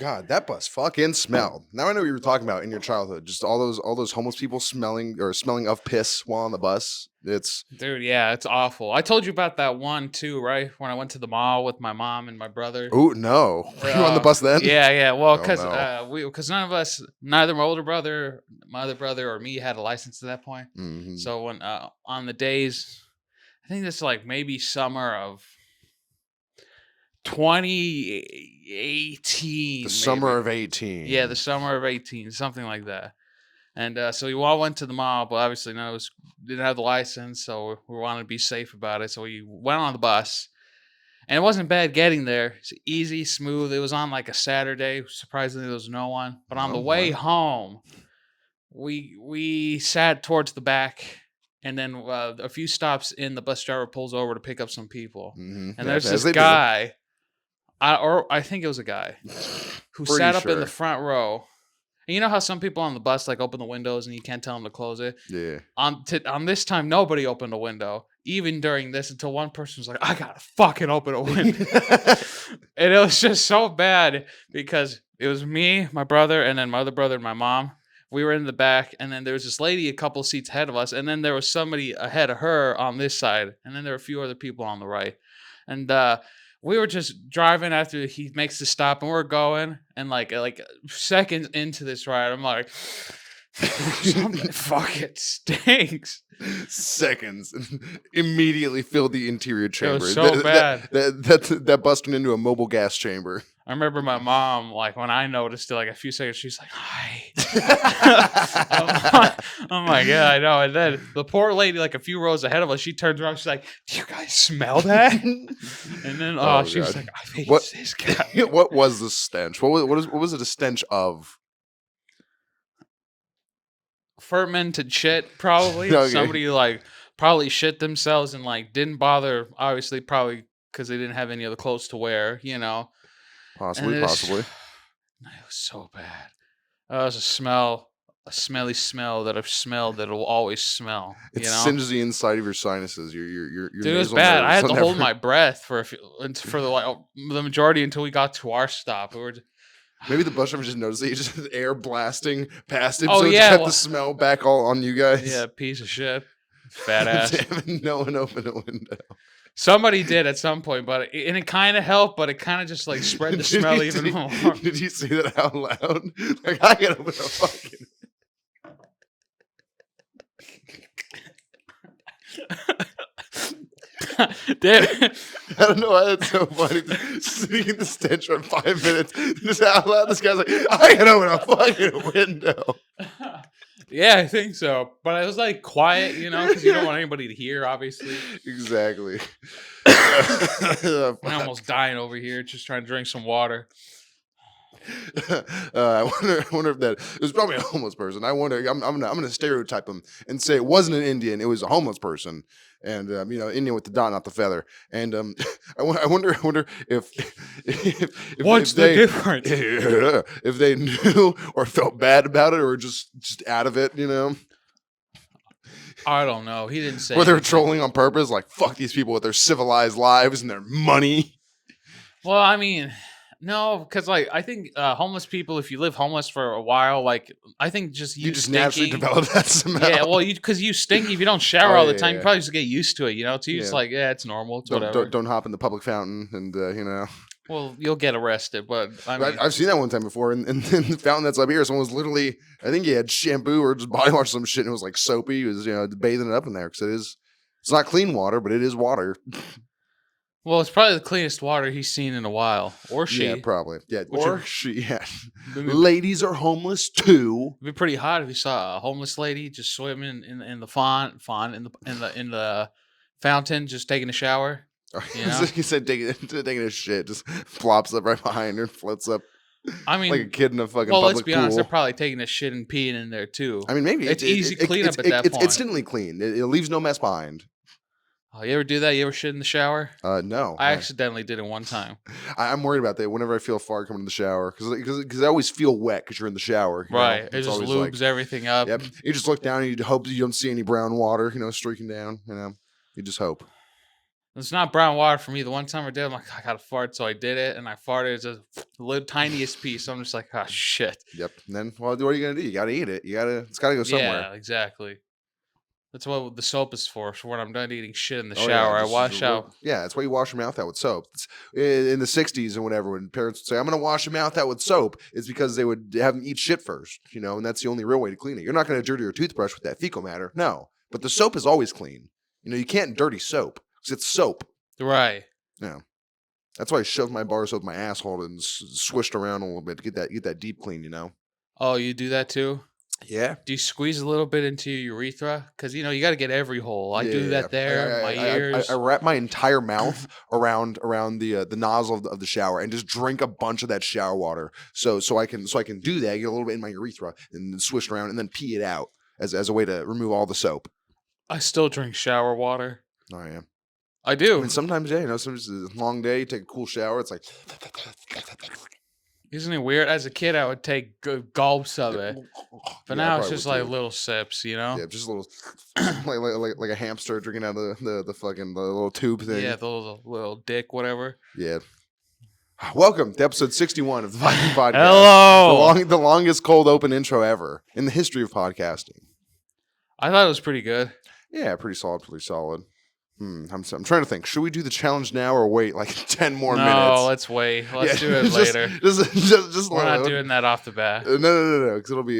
God, that bus fucking smelled. Now I know what you were talking about in your childhood. Just all those homeless people smelling of piss while on the bus. It's Dude, yeah, it's awful. I told you about that one too, right? When I went to the mall with my mom and my brother. oh no. Were you on the bus then? Yeah. Well, Oh no. because none of us, neither my older brother, my other brother, or me had a license at that point. Hmm. So when on the days, I think this like maybe summer of 2018, The maybe. summer of 18. Yeah, the summer of 18, something like that. And so we all went to the mall, but obviously none of us didn't have the license, so we wanted to be safe about it. So we went on the bus, and it wasn't bad getting there. It's easy, smooth. It was on like a Saturday. Surprisingly, there was no one. But on the Oh, way wow. home, we sat towards the back, and then a few stops in, the bus driver pulls over to pick up some people, Mm-hmm. and Yeah, there's as this they do. guy, I think it was a guy, who Pretty sat up in the sure. front row. And you know how some people on the bus like open the windows and you can't tell them to close it? Yeah. On this time, nobody opened a window, even during this, until one person was like, "I gotta fucking open a window," and it was just so bad because it was me, my brother, and then my other brother and my mom. We were in the back, and then there was this lady a couple seats ahead of us, and then there was somebody ahead of her on this side, and then there were a few other people on the right, and we were just driving after he makes the stop, and we're going, and like seconds into this ride, I'm like, something fucking stinks. Seconds. Immediately filled the interior chamber. was so bad. That busted into a mobile gas chamber. I remember my mom, like, when I noticed it, like, a few seconds, she's like, "Hi." I'm like, yeah, I know. And then the poor lady, like, a few rows ahead of us, she turns around, she's like, "Do you guys smell that?" And then, she was God. like, "I think What- it's this guy." What was the stench? What was it a stench of? Fermented shit, probably. Okay. Somebody, like, probably shit themselves and, like, didn't bother, obviously, probably because they didn't have any other clothes to wear, you know? And Possibly. it was so bad. It was a smelly smell that I've smelled that'll always smell. It You know, singes the inside of your sinuses. Your dude, it was nasal bad. I nerves had will to hold never- my breath for the majority until we got to our stop. We were Maybe the bus driver just noticed that you just had air blasting past him, Oh, so it yeah, kept well- the smell back all on you guys. yeah, piece of shit, fat ass. Damn it, no one opened a window. Somebody did at some point, but it kind of helped, but it kind of just like spread the smell even more. Did you say that out loud? Like, I gotta open a fucking. Dude, I don't know why that's so funny. Sitting in the stench for 5 minutes, just out loud, this guy's like, I can open a fucking window. yeah, I think so. But it was like quiet, you know, because you don't want anybody to hear, obviously. Exactly. I'm almost dying over here, just trying to drink some water. I wonder if that it was probably a homeless person. I wonder. I'm gonna stereotype him and say it wasn't an Indian. It was a homeless person, and Indian with the dot, not the feather. And I wonder if What's the difference? if they knew or felt bad about it or just out of it, I don't know. He didn't say. Or they were anything. trolling on purpose, like fuck these people with their civilized lives and their money. Well, I mean, no, because like I think homeless people, if you live homeless for a while, like I think just You just stinky, naturally develop that smell. Yeah, well, because you stink if you don't shower all the time, you yeah. probably just get used to it. You know, to you, it's Yeah. like it's normal, it's whatever. Don't hop in the public fountain, and Well, you'll get arrested, but I mean, I've seen that one time before, and the fountain that's up here, someone was literally, I think he had shampoo or just body wash or some shit, and it was like soapy. He was bathing it up in there because it's not clean water, but it is water. well, it's probably the cleanest water he's seen in a while, or she. Yeah, probably. Yeah, Which or would- she. Yeah, It'd be- ladies are homeless too. It'd be pretty hot if you saw a homeless lady just swimming in the in the fountain, just taking a shower. You know? He said taking a shit, just flops up right behind her, floats up I mean, like a kid in a fucking well, public let's be honest, pool. they're probably taking a shit and peeing in there too. I mean, maybe It's easy cleanup at that it's point. instantly clean. It leaves no mess behind. Oh, you ever do that? You ever shit in the shower? No. I accidentally did it one time. I'm worried about that whenever I feel far coming to the shower because I always feel wet because you're in the shower. Right. It It's just always lubes everything up. Yep. You just look down and you hope you don't see any brown water, streaking down. You just hope. It's not brown water for me. The one time I did, I'm like, I gotta fart, so I did it, and I farted just the little tiniest piece. So I'm just like, oh shit. Yep. And then, well, what are you gonna do? You gotta eat it. It's gotta go somewhere. Yeah, exactly. That's what the soap is for. So when I'm done eating shit in the Oh yeah, shower, I wash out. yeah. That's why you wash your mouth out with soap. In the '60s and whatever, when parents would say, "I'm gonna wash your mouth out with soap," it's because they would have them eat shit first, and that's the only real way to clean it. You're not gonna dirty your toothbrush with that fecal matter, no. But the soap is always clean. You can't dirty soap because it's soap. Right. Yeah. That's why I shoved my bar soap in my asshole and swished around a little bit to get that deep clean. Oh, you do that too? Yeah. Do you squeeze a little bit into your urethra? Because you got to get every hole. I do Yeah. that there, my I ears. wrap my entire mouth around the nozzle of the shower and just drink a bunch of that shower water. So I can do that, get a little bit in my urethra and then swish it around and then pee it out as a way to remove all the soap. I still drink shower water. Oh yeah. I do. I mean, sometimes sometimes it's a long day, you take a cool shower, it's like. Isn't it weird? As a kid, I would take gulps of it, but Yeah, I now it's probably just would like too. little sips, Yeah, just a little, like a hamster drinking out of the fucking the little tube thing. Yeah, the little dick, whatever. Yeah. Welcome to episode 61 of the Vibin podcast. Hello. The longest cold open intro ever in the history of podcasting. I thought it was pretty good. Yeah, pretty solid. I'm trying to think. Should we do the challenge now or wait like 10 more minutes? No, let's wait. Let's do it later. Just We're not doing that off the bat. No, because it'll be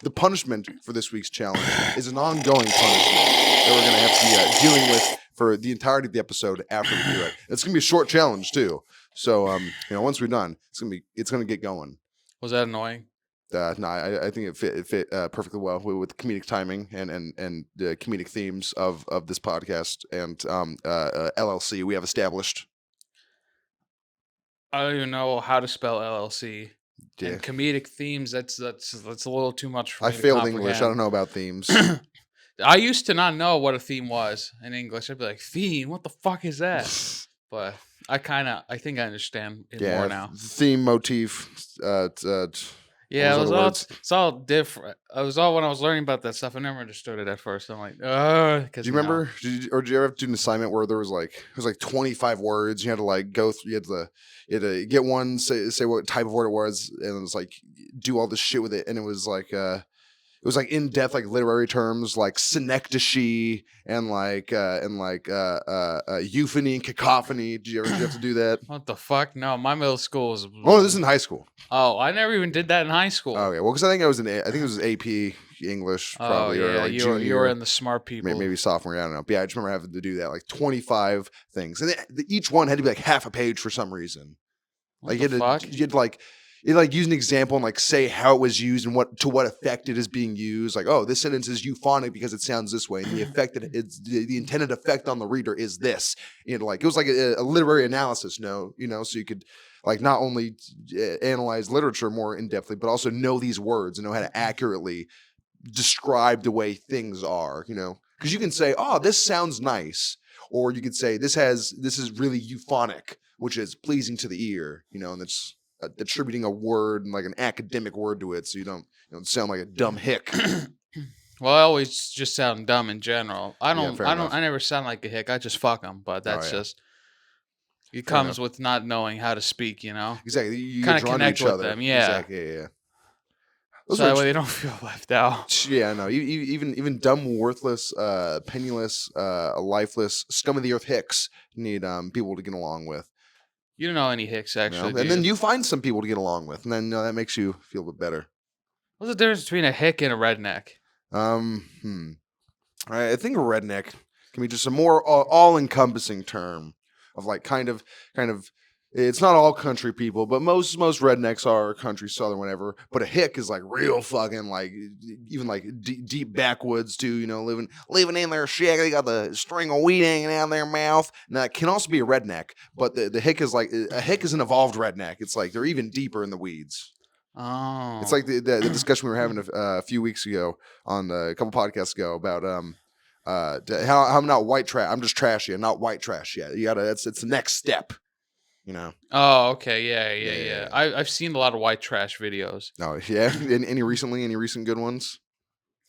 the punishment for this week's challenge is an ongoing punishment that we're gonna have to be dealing with for the entirety of the episode after we do it. It's gonna be a short challenge too. So once we're done, it's gonna get going. Was that annoying? No, I think it fit perfectly well with comedic timing and the comedic themes of this podcast and LLC we have established. I don't even know how to spell LLC. Yeah. And comedic themes, that's a little too much for me I failed English. I don't know about themes. I used to not know what a theme was in English. I'd be like, theme? What the fuck is that? But I think I understand it more now. Theme, motif, yeah, it's all different. When I was learning about that stuff, I never understood it at first. I'm like, do you remember? Did you ever have to do an assignment where there was 25 words? You had to go through. You had to get one, say what type of word it was, and it was do all this shit with it, and it was in depth literary terms like synecdoche and euphony and cacophony. Did you have to do that? What the fuck? No, my middle school was. Oh, this is in high school. Oh, I never even did that in high school. Oh yeah, well, because I think it was AP English probably. Oh yeah, or you were in the smart people. Maybe sophomore. I don't know. But yeah, I just remember having to do that 25 things, and each one had to be half a page for some reason. What the fuck? You had use an example and say how it was used and to what effect it is being used. This sentence is euphonic because it sounds this way, and the effect that it's the intended effect on the reader is this. It was a literary analysis, so you could not only analyze literature more in depthly, but also know these words and know how to accurately describe the way things are. Because you can say, "Oh, this sounds nice," or you could say, "This is really euphonic," which is pleasing to the ear. And that's attributing a word and an academic word to it, so you don't sound like a dumb hick. Well, I always just sound dumb in general. I enough. never sound like a hick. I just fuck them, but that's just it Fair comes enough. with not knowing how to speak. Exactly. You Kinda get drawn to connect each with other. them, yeah. Exactly. Yeah. So that way they don't feel left out. Yeah, no. Even dumb, worthless, penniless, lifeless, scum of the earth hicks need people to get along with. You don't know any hicks actually. And then you find some people to get along with, and then that makes you feel a bit better. What's the difference between a hick and a redneck? I think a redneck can be just a more all-encompassing term of kind of. It's not all country people, but most rednecks are country, southern, whatever. But a hick is real fucking even deep backwoods too. Living in their shack. They got the string of weed hanging out of their mouth. Now it can also be a redneck, but the hick is a hick is an evolved redneck. It's they're even deeper in the weeds. Oh, It's the discussion we were having a few weeks ago on a couple podcasts ago about how I'm not white trash. I'm just trashy. I'm not white trash yet. It's the next step. Oh, okay, yeah. I've seen a lot of white trash videos. Oh, yeah. Any recent good ones?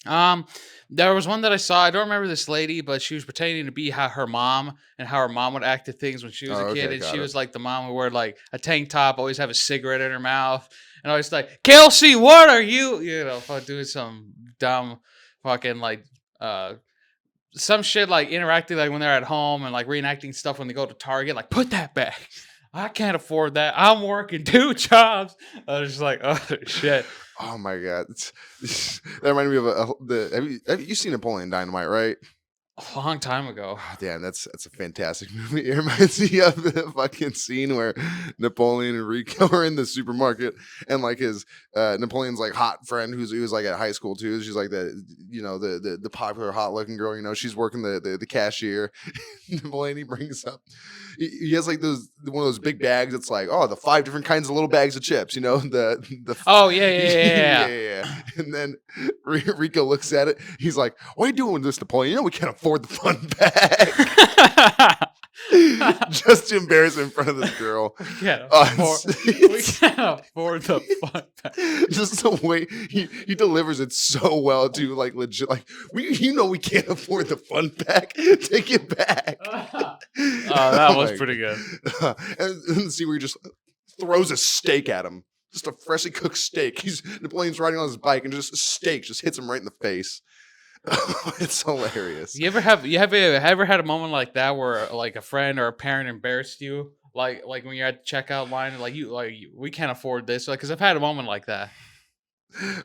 Um, there was one that I saw. I don't remember this lady, but she was pretending to be her mom and how her mom would act at things when she was a Oh, kid. okay, And got she it. was like the mom who wore like a tank top, always have a cigarette in her mouth, and always like, Kelsey, what are you? You know, doing some dumb fucking like uh some shit like interacting like when they're at home and like reenacting stuff when they go to Target. Like, put that back. I can't afford that. I'm working 2 jobs. I was just like, oh shit. Oh my god, that reminded me of the. Have you seen Napoleon Dynamite? Right? A long time ago. Oh, damn, that's a fantastic movie. It reminds me of the fucking scene where Napoleon and Rico are in the supermarket, and like his Napoleon's like hot friend who's like at high school too. She's like the popular hot looking girl. You know, she's working the cashier. Napoleon, he brings up. He has like one of those big bags. It's like, oh, the 5 different kinds of little bags of chips. You know, Oh yeah, yeah, yeah, yeah, yeah. yeah, yeah. And then Rico looks at it. He's like, "What are you doing with this, Napoleon? You know we can't afford the fun bag." Yeah. Just to embarrass him in front of this girl. we can't Uh, afford. it's- We can't afford the fun. just the way he delivers it so well too, like legit. Like we can't afford the fun pack. Take it back. Oh, that was pretty good. And see where he just throws a steak at him. Just a freshly cooked steak. Napoleon's riding on his bike and just a steak just hits him right in the face. It's hilarious. You ever had a moment like that where like a friend or a parent embarrassed you? Like when you're at the checkout line, we can't afford this. Like, because I've had a moment like that.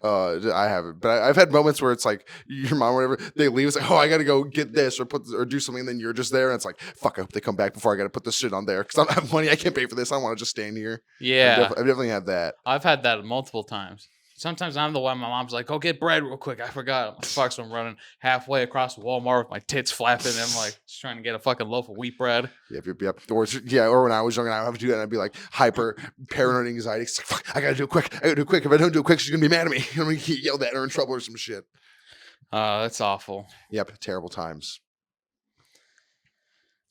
I haven't, but I've had moments where it's like your mom, or whatever, they leave. It's like, oh, I gotta go get this or do something. And then you're just there, and it's like, fuck, I hope they come back before I gotta put this shit on there because I don't have money. I can't pay for this. I want to just stand here. Yeah, I've definitely had that. I've had that multiple times. Sometimes I'm the one my mom's like, go get bread real quick. I forgot. I'm like, fuck, so I'm running halfway across Walmart with my tits flapping. And I'm like, just trying to get a fucking loaf of wheat bread. Yep. Or when I was young, and I would do that, and I'd be like hyper paranoid anxiety. It's like, fuck, I gotta do it quick. I gotta do it quick. If I don't do it quick, she's gonna be mad at me. I'm gonna get yelled at or in trouble or some shit. That's awful. Yep, terrible times.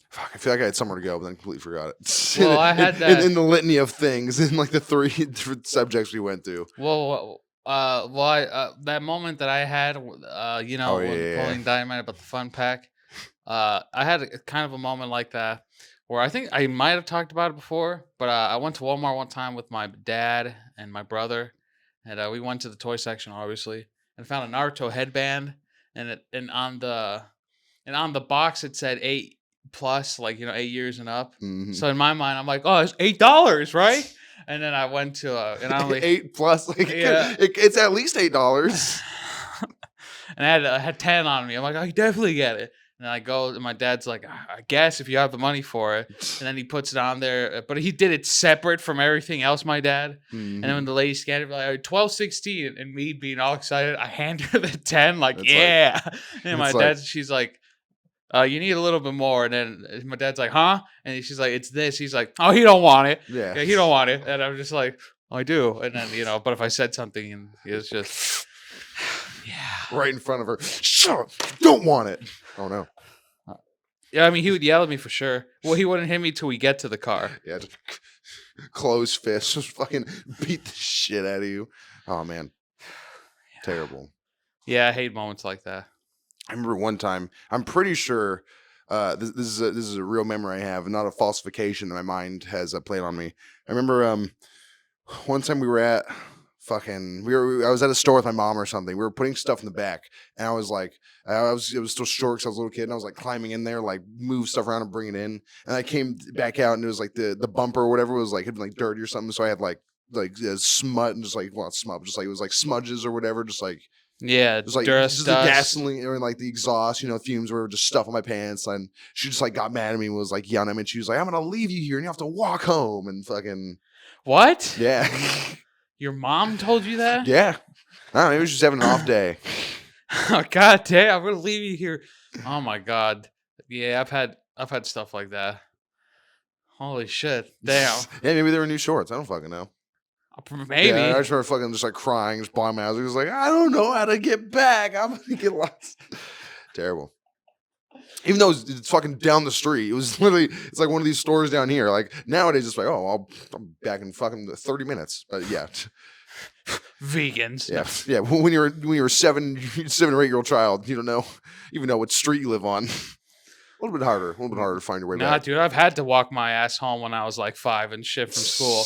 Fuck, I feel like I had somewhere to go, but then completely forgot it. Well, I had that. In the litany of things, in like the 3 different subjects we went through. That moment that I had, Oh, when yeah. pulling dynamite about the fun pack, I had kind of a moment like that where I think I might have talked about it before, but I went to Walmart one time with my dad and my brother, and we went to the toy section, obviously, and found a Naruto headband, and on the box it said 8+, like 8 years and up. Mhm. So in my mind, I'm like, oh, it's $8, right? And then I went to and I only 8+, like Yeah. it's at least $8. and I had 10 on me. I'm like, I definitely get it. And I go, and my dad's like, I guess if you have the money for it. And then he puts it on there, but he did it separate from everything else, my dad. And then when the lady scanned it, like 12.16, and me being all excited, I hand her the 10, like, It's yeah. And my it's like- she's like, you need a little bit more. And then my dad's like, huh? And she's like, it's this. He's like, oh, he don't want it. Yeah. Yeah, he don't want it. And I'm just like, oh, I do. And then, but if I said something and he was just, yeah. Right in front of her. Shut up. Don't want it. Oh, no. Yeah, I mean, he would yell at me for sure. Well, he wouldn't hit me till we get to the car. Yeah, just closed fist. Just fucking beat the shit out of you. Oh, man. Terrible. Yeah, I hate moments like that. I remember one time, I'm pretty sure this is a real memory I have, not a falsification that my mind has played on me. I remember one time we were at I was at a store with my mom or something. We were putting stuff in the back, and I was like, it was still short because I was a little kid, and I was like climbing in there, like move stuff around and bring it in. And I came back out, and it was like the bumper or whatever was like, had been like dirty or something. So I had like smut and just like, well, not smut, but just like it was like smudges or whatever, just like. Yeah, It was like dust, just the gasoline or like the exhaust, fumes were just stuff on my pants. And she just like got mad at me and was like yelling at me. And she was like, I'm going to leave you here and you have to walk home. And fucking, What? yeah. Your mom told you that? Yeah. I don't know. Maybe she was just having an off day. Oh, God damn, I'm gonna leave you here. Oh my God. Yeah, I've had stuff like that. Holy shit. Damn. Yeah, maybe they were new shorts. I don't fucking know. Maybe. Yeah, I just remember fucking just like crying, just bawling my eyes. He was like, I don't know how to get back. I'm going to get lost. Terrible. Even though it's fucking down the street, it was literally, it's like one of these stores down here. Like nowadays, it's like, oh, I'm back in fucking 30 minutes. But yeah. Vegans. Yeah, yeah. When you're a 7 or 8 year old child, you don't know even know what street you live on. A little bit harder. A little bit harder to find your way Nah, back. dude, I've had to walk my ass home when I was like 5 and shit from school.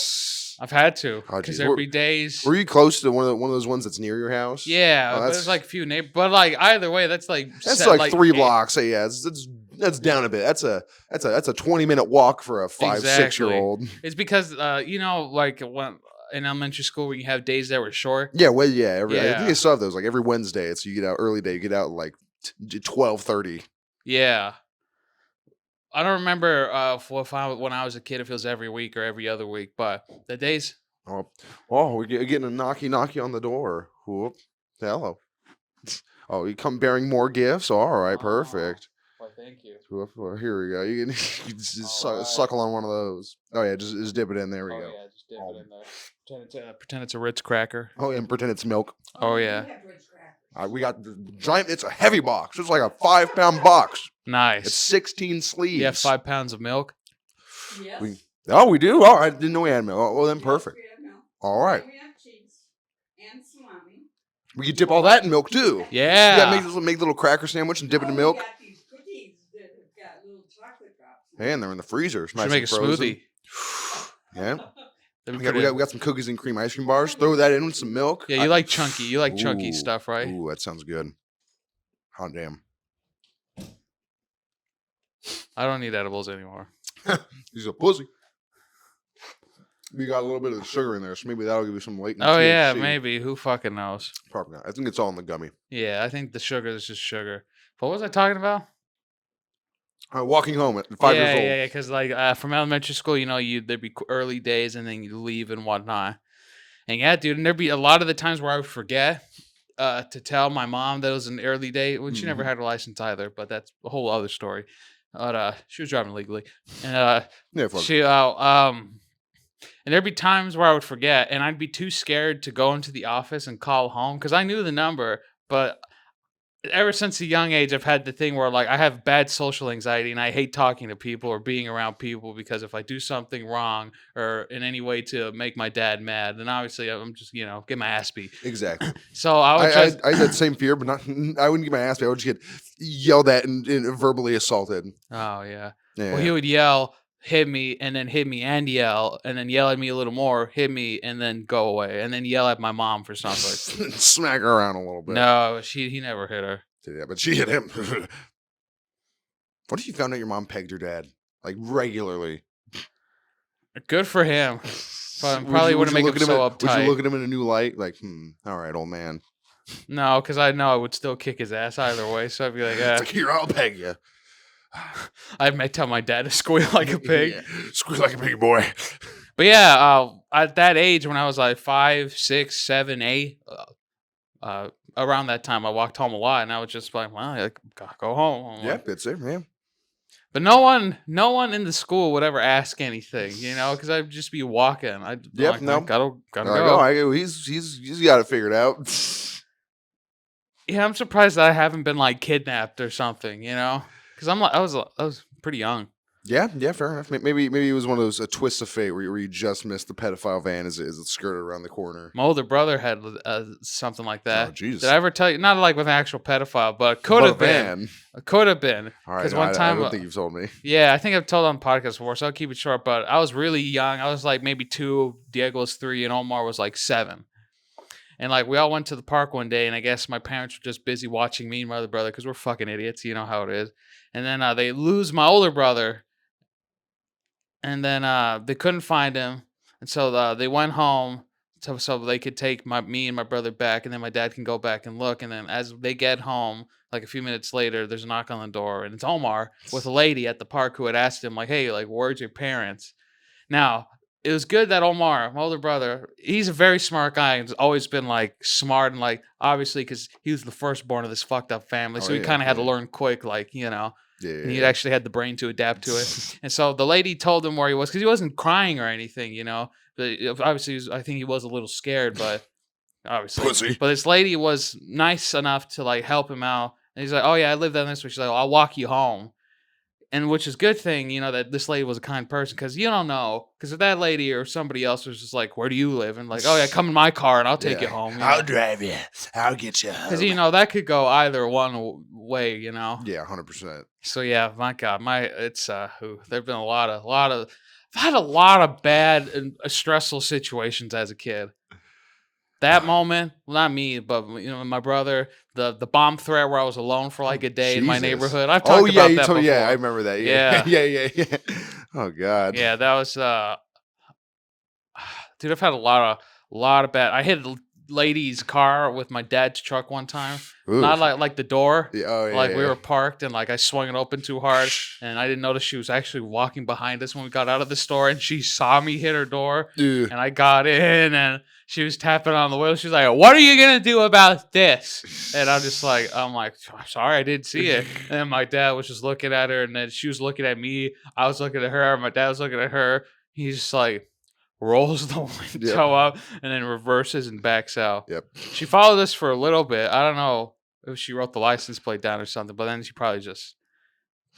I've had to Oh, because geez. there'd be days. Were you close to one of those ones that's near your house? Yeah, Oh, but there's like a few neighbors. But like either way, that's like that's set, like 3 eight- blocks. So yeah, that's down a bit. That's a 20-minute walk for a 5, Exactly. 6-year-old. It's because like when in elementary school when you have days that were short. Yeah, well, yeah. I Yeah. think I saw those like every Wednesday. It's you get out early day. You get out like 12:30. Yeah. I don't remember when I was a kid if it was every week or every other week, but the days. Oh, we're getting a knocky on the door. Whoop. Hello. Oh, you come bearing more gifts? All right, perfect. Well, thank you. Well, here we go. You can you just All right. suckle on one of those. Oh yeah, just dip it in. There we go. Yeah, just dip it in there. Pretend it's a Ritz cracker. Oh, and pretend it's milk. Oh yeah. We got the giant. It's a heavy box. It's like a 5-pound box. Nice. It's 16 sleeves. You have 5 pounds of milk. Yes. We do. All right, didn't know we had milk. Oh, well, then perfect. Yes, we have milk. All right. And we have cheese and salami. We could dip all that in milk too. Yeah. Make a little cracker sandwich and dip it in Oh, milk. We got these cookies that have got little chocolate drops. Hey, and they're in the freezer. It's Should nice make a and frozen. smoothie. Yeah. That'd be We pretty- got some cookies and cream ice cream bars. Throw that in with some milk. Yeah, you like chunky. You like chunky Ooh, stuff, right? Ooh, that sounds good. Hot damn. I don't need edibles anymore. He's a pussy. We got a little bit of the sugar in there, so maybe that'll give you some latent Oh yeah, THC. maybe. Who fucking knows? Probably not. I think it's all in the gummy. Yeah, I think the sugar is just sugar. What was I talking about? Walking home at 5 years old. Yeah. Because like from elementary school, there'd be early days and then you leave and whatnot. And yeah, dude, and there'd be a lot of the times where I would forget to tell my mom that it was an early day when she never had a license either. But that's a whole other story. But she was driving legally, and Yeah, fuck. she and there'd be times where I would forget, and I'd be too scared to go into the office and call home because I knew the number. But ever since a young age, I've had the thing where like I have bad social anxiety, and I hate talking to people or being around people because if I do something wrong or in any way to make my dad mad, then obviously I'm just get my ass beat. Exactly. So I would just I had that same fear, but I wouldn't get my ass beat. I would just get yelled at and verbally assaulted. oh yeah. Yeah. Well, he would yell, hit me, and then hit me and yell at me a little more, hit me, and then go away, and then yell at my mom for something. Smack her around a little bit. No, he never hit her. Yeah, but she hit him. What if you found out your mom pegged your dad? Like regularly? Good for him. But probably wouldn't make him so uptight. Would you look at him in a new light? Like, all right, old man. No, because I know I would still kick his ass either way. So I'd be like, It's like, here, I'll peg you. I might tell my dad to squeal like a pig. Yeah. Squeal like a pig, boy. But yeah, at that age, when I was like 5, 6, 7, 8, around that time, I walked home a lot, and I was just like, well, I gotta go home. Yeah, that's it, man. But no one in the school would ever ask anything, because I'd just be walking. I'd be Yep, like, no. gotta go. He's got it figured out. Yeah, I'm surprised that I haven't been like kidnapped or something, because I was pretty young. Yeah, fair enough. Maybe it was one of those twists of fate where you just missed the pedophile van as it skirted around the corner. My older brother had something like that. Oh, Jesus. Did I ever tell you? Not like with an actual pedophile, but could have been. Could have been. All right, Because one time, I don't think you've told me. yeah, I think I've told on podcasts before, so I'll keep it short. But I was really young. I was like maybe 2, Diego was 3, and Omar was like 7. And like we all went to the park one day, and I guess my parents were just busy watching me and my other brother because we're fucking idiots. You know how it is. And then they lose my older brother. And then they couldn't find him, and so they went home so they could take me and my brother back, and then my dad can go back and look. And then as they get home, like a few minutes later, there's a knock on the door, and it's Omar with a lady at the park who had asked him, like, "Hey, like, where's your parents?" Now it was good that Omar, my older brother, he's a very smart guy and has always been like smart and like obviously because he was the firstborn of this fucked up family, so he kind of had to learn quick, like Yeah. And he actually had the brain to adapt to it. And so the lady told him where he was because he wasn't crying or anything, But obviously, I think he was a little scared, but obviously. Pussy. But this lady was nice enough to like help him out. And he's like, "Oh yeah, I live down this way." She's like, "I'll walk you home." And which is good thing, that this lady was a kind person, because you don't know, because if that lady or somebody else was just like, "Where do you live?" and like, "Oh yeah, come in my car and I'll take you Yeah. home," I'll drive you. I'll get you because home. that could go either way, Yeah, 100%. So yeah, my God, there've been a lot of I've had a lot of bad and stressful situations as a kid. That moment, well, not me, but my brother, the bomb threat where I was alone for like a day in my Jesus. neighborhood. I've Oh talked yeah, about you that told. Yeah, I before. remember that. Yeah, Yeah, yeah. Oh God. yeah, that was dude. I've had a lot of bad. I hit a lady's car with my dad's truck one time. Ooh. Not like the door. Yeah, oh Like we yeah. were parked and like I swung it open too hard and I didn't notice she was actually walking behind us when we got out of the store and she saw me hit her door Yeah. and I got in and she was tapping on the window. She's like, "What are you gonna do about this?" And I'm like, "I'm sorry, I didn't see it." And then my dad was just looking at her and then she was looking at me. I was looking at her. My dad was looking at her. He's just like rolls the window up and then reverses and backs out. Yep. She followed us for a little bit. I don't know if she wrote the license plate down or something, but then she probably just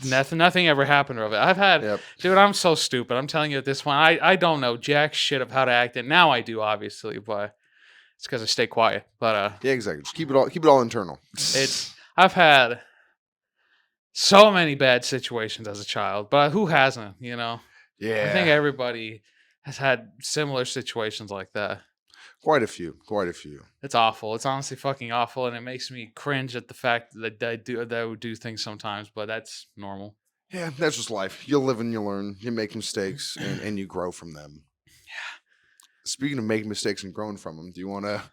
nothing ever happened of it. I've had Yep. dude, I'm so stupid. I'm telling you at this point, I don't know jack shit of how to act, and now I do obviously, but it's because I stay quiet. But Yeah, exactly. Just keep it all internal. I've had so many bad situations as a child, but who hasn't? I think Yeah. everybody has had similar situations like that. Quite a few. Quite a few. It's awful. It's honestly fucking awful, and it makes me cringe at the fact that I would do things sometimes, but that's normal. Yeah, that's just life. You live and you learn. You make mistakes and you grow from them. Yeah. Speaking of making mistakes and growing from them, do you want to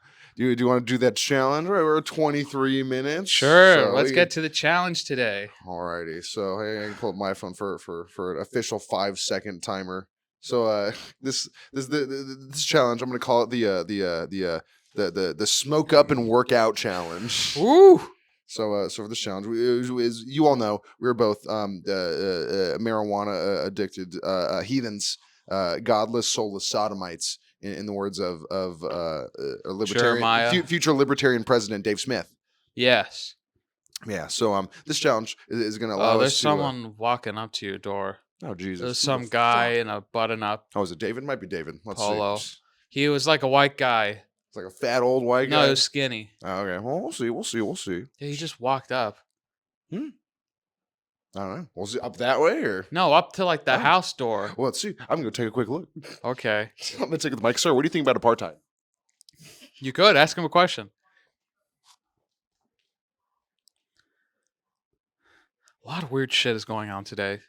do that challenge? Right, we're at 23 minutes. Sure. So Let's get to the challenge today. Alrighty. So hey, I can pull up my phone for an official 5-second timer. So this challenge, I'm gonna call it the smoke up and workout challenge. Ooh. So for this challenge, as you all know, we were both marijuana addicted heathens, godless, soulless sodomites, in the words of a libertarian, Jeremiah. future libertarian president Dave Smith. Yes. Yeah. So this challenge is going to allow Oh, there's us to. someone walking up to your door. Oh Jesus! There's Who some the guy fuck? in a button-up Oh, is it David? Might be David. Let's polo. see. He was like a white guy. It's like a fat old white guy. No, he was skinny. Oh, okay. Well, we'll see. Yeah, he just walked up. I don't know. Was it up that way or? No, up to like the Oh. house door. Well, let's see. I'm gonna take a quick look. Okay. I'm gonna take the mic, sir. What do you think about apartheid? You could ask him a question. A lot of weird shit is going on today.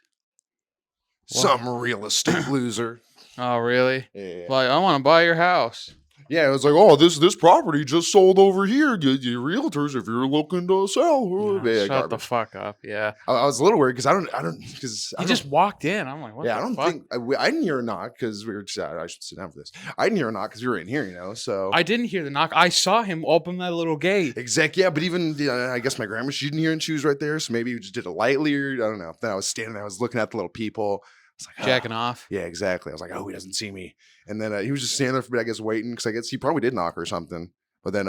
What? Some real estate loser. Oh, really? Yeah. Like, I want to buy your house. Yeah, it was like, oh, this property just sold over here. You realtors, if you're looking to sell, No, yeah, shut the garbage. fuck up. Yeah. I was a little worried because I don't because He just walked in. I'm like, what yeah, the I don't fuck? think I didn't hear a knock because we were just I should sit down for this. I didn't hear a knock because we were in here, So I didn't hear the knock. I saw him open that little gate. exactly, yeah. But even I guess my grandma, she didn't hear and she was right there, so maybe we just did it lightly or I don't know. Then I was standing there, I was looking at the little people. I was like, Jacking off. Yeah, exactly. I was like, oh, he doesn't see me. And then he was just standing there for a bit, I guess, waiting because I guess he probably did knock or something. But then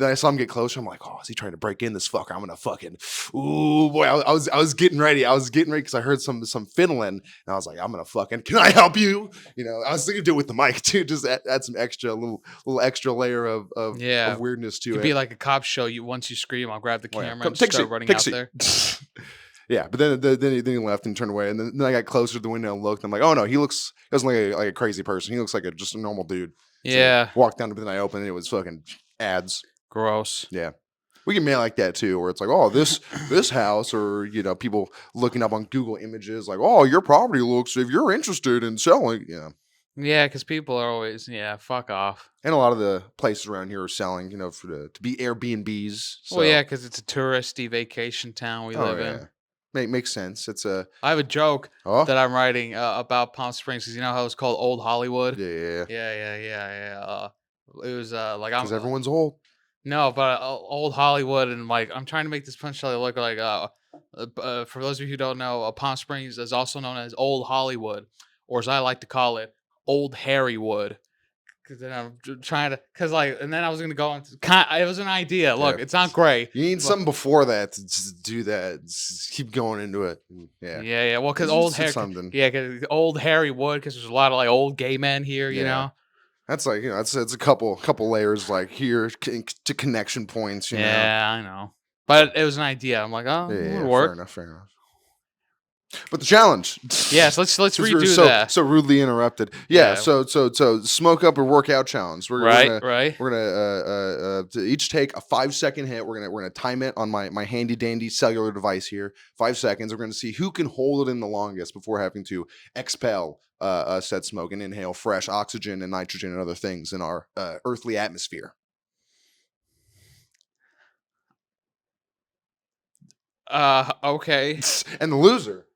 I saw him get closer. I'm like, oh, is he trying to break in this fucker? I'm gonna fucking, ooh boy. I was getting ready. I was getting ready because I heard some fiddling, and I was like, I'm gonna fucking, can I help you? I was thinking to do it with the mic too, just add some extra little extra layer of weirdness to It'd it. be like a cop show. Once you scream, I'll grab the Oh, yeah. camera Come, and take a start seat, running take a out seat. there. Yeah, but then he left and turned away, and then I got closer to the window and looked. I'm like, oh no, he doesn't look like a crazy person. He looks like just a normal dude. So Yeah. walked down, but then I opened and it was fucking ads. Gross. Yeah. We get mail like that too, where it's like, oh, this house, or people looking up on Google Images, like, oh, your property looks, if you're interested in selling, Yeah, because people are always, fuck off. And a lot of the places around here are selling, to be Airbnbs. So. Well, yeah, because it's a touristy vacation town we live in. Makes sense. It's I have a joke that I'm writing about Palm Springs because you know how it's called Old Hollywood. Yeah. It was like because everyone's old. No, but Old Hollywood, and like I'm trying to make this punchline look like for those of you who don't know, Palm Springs is also known as Old Hollywood, or as I like to call it, Old Harrywood, Because then I'm trying to, and then I was gonna go into. It was an idea. Look, Yeah. it's not great. You need but- something before that to just do that. Just keep going into it. Yeah, Yeah. yeah. Well, because It's something. because old Harry would, because there's a lot of like old gay men here. You Yeah. know. That's like, it's a couple layers like here to connection points, you know. Yeah, I know. But it was an idea. I'm like, oh, it would work. Fair enough. But the challenge. Yes, let's Since we were redo so, that. so rudely interrupted. Yeah, Yeah. so smoke up or workout challenge. Right. We're gonna to each take a 5-second hit. We're gonna time it on my handy dandy cellular device here. 5 seconds. We're gonna see who can hold it in the longest before having to expel said smoke and inhale fresh oxygen and nitrogen and other things in our earthly atmosphere. Okay. And the loser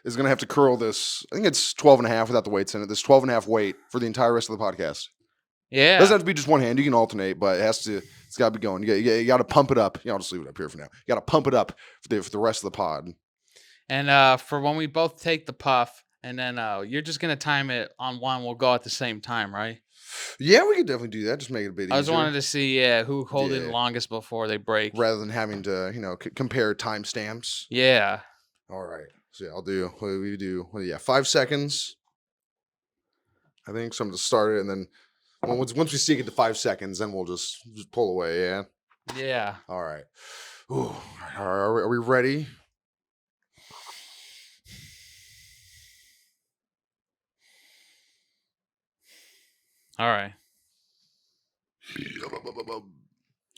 is going to have to curl this. I think it's 12 and a half without the weights in it. This 12 and a half weight for the entire rest of the podcast. Yeah. It doesn't have to be just one hand. You can alternate, but it's got to be going. You got to pump it up. I'll just leave it up here for now. You got to pump it up for the rest of the pod. And for when we both take the puff, and then you're just gonna time it on one. We'll go at the same time, right? Yeah, we could definitely do that. Just make it a bit easier. I just wanted to see who hold it longest before they break. Rather than having to, compare timestamps. Yeah. All right. So yeah, I'll do. What do we do? 5 seconds. I think so. I'm gonna start it, and then once we see it to 5 seconds, then we'll just pull away. Yeah. Yeah. All right. Ooh, are we ready? All right.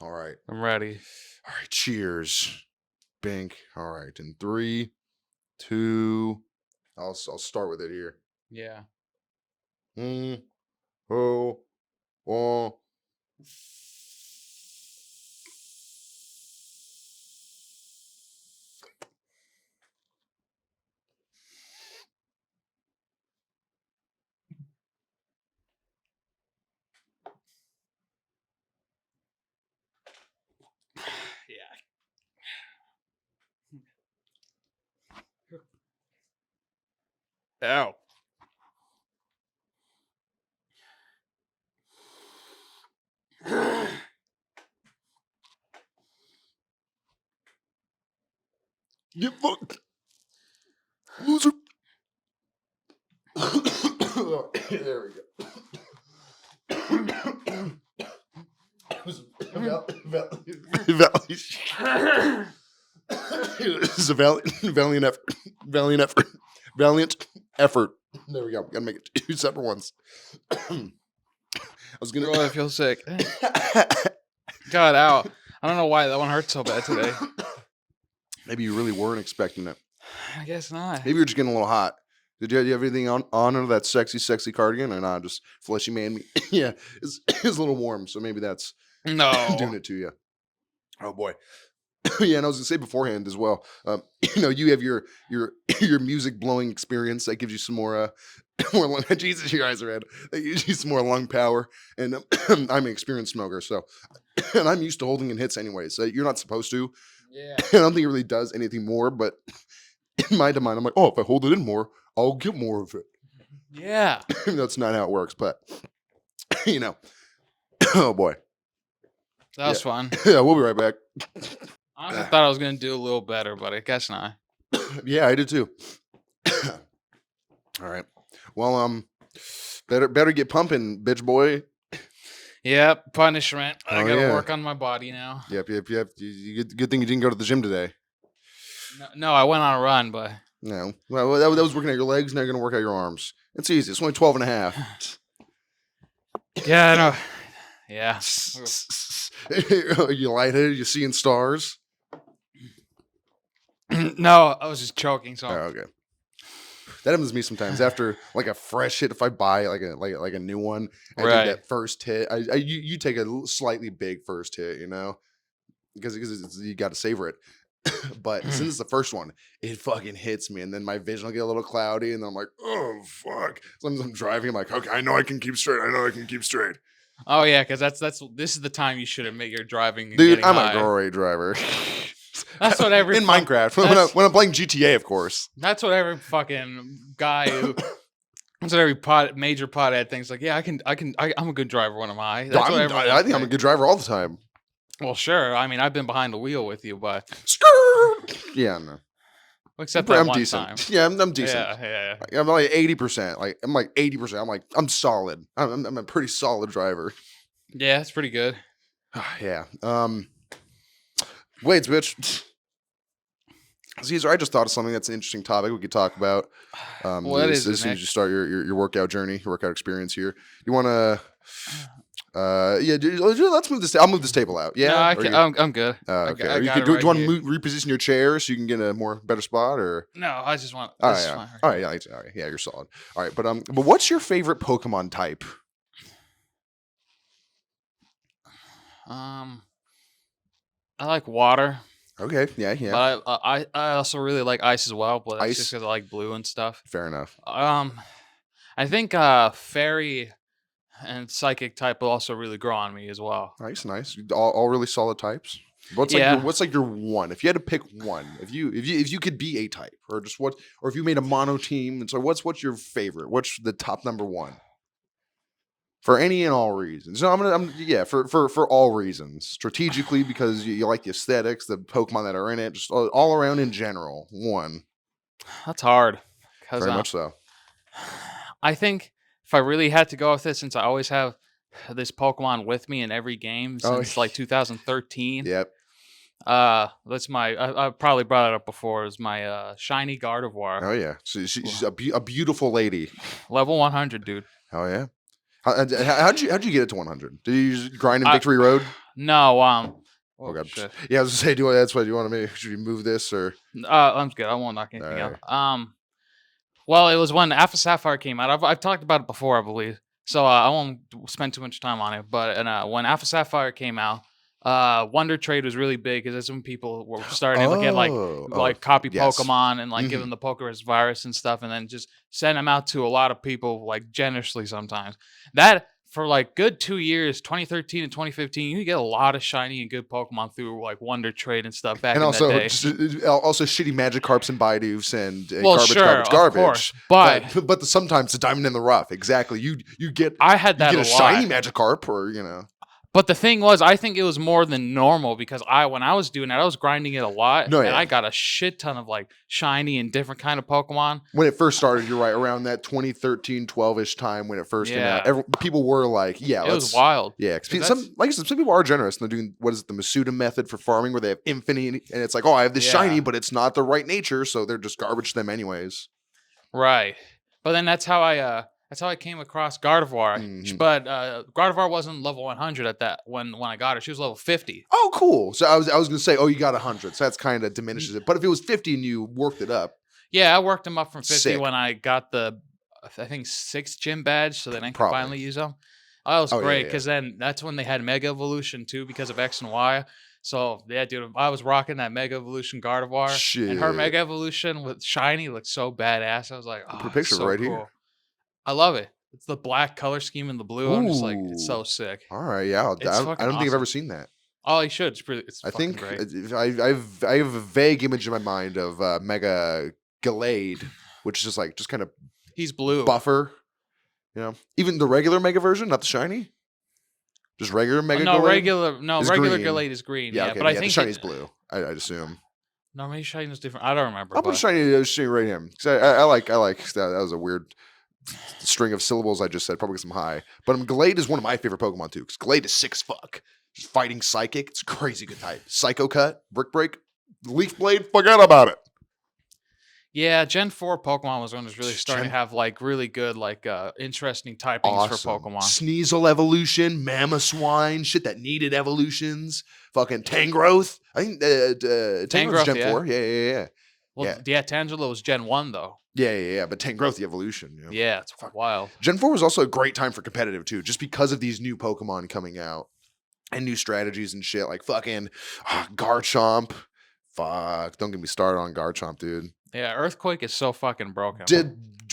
All right. I'm ready. All right. Cheers. Bink. All right. In 3, 2. I'll start with it here. Yeah. Oh. Ow. Get fucked. Loser. There we go. This is a valiant effort. There we go. Gotta make it 2 separate ones. I was gonna. I feel sick. God, ow. I don't know why that one hurts so bad today. Maybe you really weren't expecting it. I guess not. Maybe you're just getting a little hot. Did you have anything on under that sexy cardigan, or not? Just fleshy man. Yeah, it's a little warm, so maybe that's No. doing it to you. Oh boy. Yeah, and I was gonna say beforehand as well. You have your music blowing experience that gives you some more more lung. Jesus, your eyes are red. That gives you some more lung power, and I'm an experienced smoker, so and I'm used to holding in hits anyway. So you're not supposed to. Yeah. I don't think it really does anything more, but in my mind, I'm like, oh, if I hold it in more, I'll get more of it. Yeah. That's not how it works, but oh boy, That was fun. yeah, we'll be right back. I honestly thought I was gonna do a little better, but I guess not. Yeah, I did too. All right. Well, better get pumping, bitch boy. Yep, punishment. I Oh, gotta yeah. work on my body now. Yep. Good thing you didn't go to the gym today. No, I went on a run, but No. Well, that was working out your legs. Now you're going to work out your arms. It's easy. It's only 12 and a half. yeah, I know. Yeah. You lightheaded? You seeing stars? No, I was just choking. So Oh, okay. That happens to me sometimes after like a fresh hit. If I buy like a new one, and I Right. take that first hit, you take a slightly big first hit, because you got to savor it. But since it's the first one, it fucking hits me, and then my vision will get a little cloudy, and then I'm like, oh fuck. Sometimes I'm driving, I'm like, okay, I know I can keep straight. oh yeah, because this is the time you should admit you're driving. And Dude, getting I'm high. a great driver. That's what every in Minecraft when I'm playing GTA, of course. That's what every fucking guy who That's what every major pothead thinks. Like, yeah, I'm a good driver. What am I? That's what everyone. I think I'm a good driver all the time. Well, sure. I mean, I've been behind the wheel with you, but Yeah, no. except that I'm one decent. time. Yeah, I'm decent. Yeah. I'm like 80%. Like I'm like 80%. I'm like I'm solid. I'm a pretty solid driver. Yeah, it's pretty good. Yeah. Weights, bitch. Caesar, I just thought of something that's an interesting topic we could talk about. What as is it, soon as Nick? you start your workout journey, your workout experience here, you want to? Let's move this. I'll move this table out. Yeah, No, Or you- I'm good. okay. I Or you got could, it do right you want here. to reposition your chair so you can get a better spot, or? No, I just want. All This right, is yeah. fine. All right, yeah, all right, yeah, you're solid. All right, but what's your favorite Pokemon type? I like water, Okay, yeah, but I also really like ice as well. But that's just Ice? because I like blue and stuff. fair enough. I think fairy and psychic type will also really grow on me as well. Nice. All really solid types. Yeah. What's like your one? If you had to pick one, if you could be a type, or just what, or if you made a mono team, and so what's your favorite? What's the top number one? For any and all reasons. No, for all reasons. Strategically because you like the aesthetics, the Pokemon that are in it, just all around in general. One, That's hard. Because very much so. I think if I really had to go with this, since I always have this Pokemon with me in every game Oh, since like 2013. Yep. That's my. I probably brought it up before. Is my shiny Gardevoir, Oh yeah. She's a beautiful lady. level 100, dude. Oh yeah. How'd you get it to 100? Did you just grind in I- Victory Road? No. Oh god. Shit. Yeah, I was gonna say, that's what you want to make. Should you move this or? I'm good. I won't knock anything Alright. out. Well, it was when Alpha Sapphire came out. I've talked about it before, I believe. So I won't spend too much time on it. But when Alpha Sapphire came out, Wonder Trade was really big because that's when people were starting to get like copy yes. Pokemon and like Mhm. give them the Pokerus virus and stuff, and then just send them out to a lot of people like generously sometimes. That for like good 2 years, 2013 and 2015, you could get a lot of shiny and good Pokemon through like Wonder Trade and stuff back And in also, that day. also shitty Magikarps and Bidoof and Well, garbage, sure, garbage, of garbage. course, but Sometimes the diamond in the rough. Exactly. You get I had that you get a lot. shiny Magikarp, or But the thing was, I think it was more than normal because when I was doing that, I was grinding it a lot, No, and yeah. I got a shit ton of like shiny and different kind of Pokemon. when it first started. You're right, around that 2013, 12ish time when it first came out. Yeah. People were like, "Yeah, It was wild. Yeah, 'cause 'Cause some like I said, some people are generous and they're doing what is it, the Masuda method for farming, where they have infinite, and it's like, oh, I have this Yeah. shiny, but it's not the right nature, so they're just garbage to them anyways. Right. But then that's how I came across Gardevoir. Mhm. But Gardevoir wasn't level 100 at that when I got her. She was level 50. Oh, cool. So I was gonna say, oh, you got 100, so that's kind of diminishes it. But if it was 50 and you worked it up, Yeah, I worked them up from 50 Sick. when I got the, I think, 6th gym badge, so then I could Probably. finally use them. That was Oh, yeah, great yeah. because then that's when they had Mega Evolution too because of X and Y. So yeah, dude, I was rocking that Mega Evolution Gardevoir, and her Shit. Mega Evolution with shiny looked so badass. I was like, oh, Put a it's picture so right cool. here. I love it. It's the black color scheme and the blue. I'm just like, it's Ooh. so sick. All right, yeah. It's I don't fucking think I've awesome. ever seen that. Oh, you should. It's I fucking think great. I have a vague image in my mind of Mega Gallade, which is just kind of He's blue. buffer. Even the regular Mega version, not the shiny. Just regular Mega Gallade? is regular green. Gallade is green. Yeah, Yeah, okay, but I the think shiny's blue. I'd assume. No, maybe shiny is different. I don't remember. I'll put but- shiny right here. 'Cause I like that. That was a weird string of syllables I just said. Probably because I'm high. But Gallade is one of my favorite Pokemon too. Because Gallade is sick as fuck. Just fighting psychic. It's a crazy good type. Psycho Cut, Brick Break, Leaf Blade. Forget about it. Yeah, Gen 4 Pokemon was when it was really starting Gen- to have like really good, like interesting typings Awesome. for Pokemon. Sneasel evolution, Mamoswine, shit that needed evolutions. Fucking Tangrowth. I think Tangrowth's Tangrowth, Gen yeah. 4. Yeah. Well, yeah, Tangela was Gen 1 though. Yeah. But Tangrowth, the evolution. Yeah, it's wild. Gen 4 was also a great time for competitive too, just because of these new Pokemon coming out and new strategies and shit. Like fucking Garchomp. Fuck. Don't get me started on Garchomp, dude. Yeah, Earthquake is so fucking broken.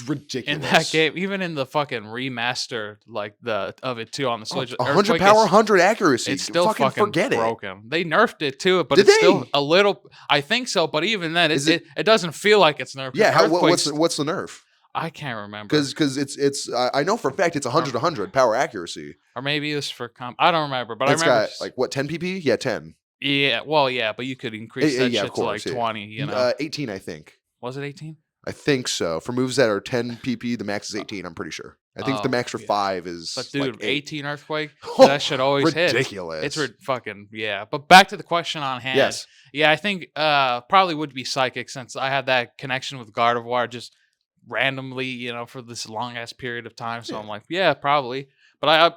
Ridiculous. In that game, even in the fucking remaster, like of it too on the Switch, 100 Earthquake power, is- 100 accuracy. It's still fucking fucking forget it. broken. They nerfed it too, but Did it's still they? a little. I think so, but even then, Is it doesn't feel like it's nerfed. Yeah, Earthquake's- what's the nerf? I can't remember. Because it's I know for a fact it's 100 to 100 power accuracy. Or maybe it was for I don't remember, but It's I remember got like what 10 pp? Yeah, 10. yeah, well, yeah, but you could increase that Yeah, of shit to like course. Yeah. 20, you know. 18, I think. Was it 18? I think so. For moves that are 10 pp, the max is 18. I'm pretty sure. I think the Oh, max for yeah. 5 is But dude, like 8. 18 earthquake, that shit always hits. Ridiculous. It's fucking yeah. But back to the question on hand. Yes. Yeah, I think probably would be psychic since I had that connection with Gardevoir just randomly, you know, for this long ass period of time. So Yeah. I'm like, yeah, probably. But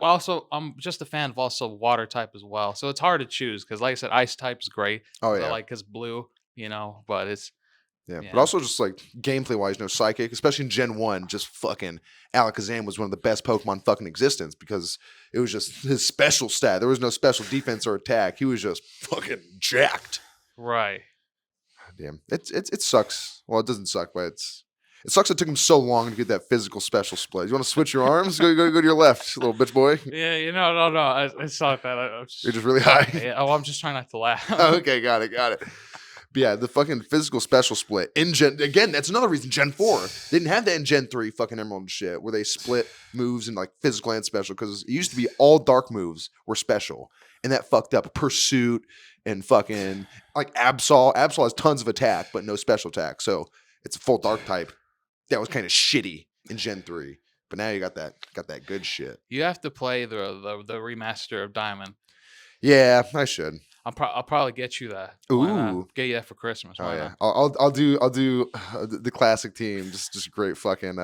I'm just a fan of also water type as well. So it's hard to choose because, like I said, ice type is great. Oh I yeah. like because blue, you know. But it's Yeah, yeah. but also just like gameplay wise, no psychic, especially in Gen 1, just fucking Alakazam was one of the best Pokemon fucking existence because it was just his special stat. There was no special defense or attack. He was just fucking jacked. right. Damn. It sucks. Well, it doesn't suck, but it sucks it took him so long to get that physical special split. You want to switch your arms? go to your left, little bitch boy. Yeah, you know, no. It's not that. I'm You're just really high. yeah, I'm just trying not to laugh. Okay, got it. But yeah, the fucking physical special split in Gen again. That's another reason Gen 4 they didn't have that in Gen 3. Fucking Emerald and shit, where they split moves in like physical and special because it used to be all dark moves were special, and that fucked up Pursuit and fucking like Absol. Absol has tons of attack but no special attack, so it's a full dark type. That was kind of shitty in Gen 3, but now you got that good shit. You have to play the remaster of Diamond. Yeah, I should. I'll probably get you that. Why not? Ooh. Get you that for Christmas. Oh Why yeah, not? I'll do the classic team. Just great fucking.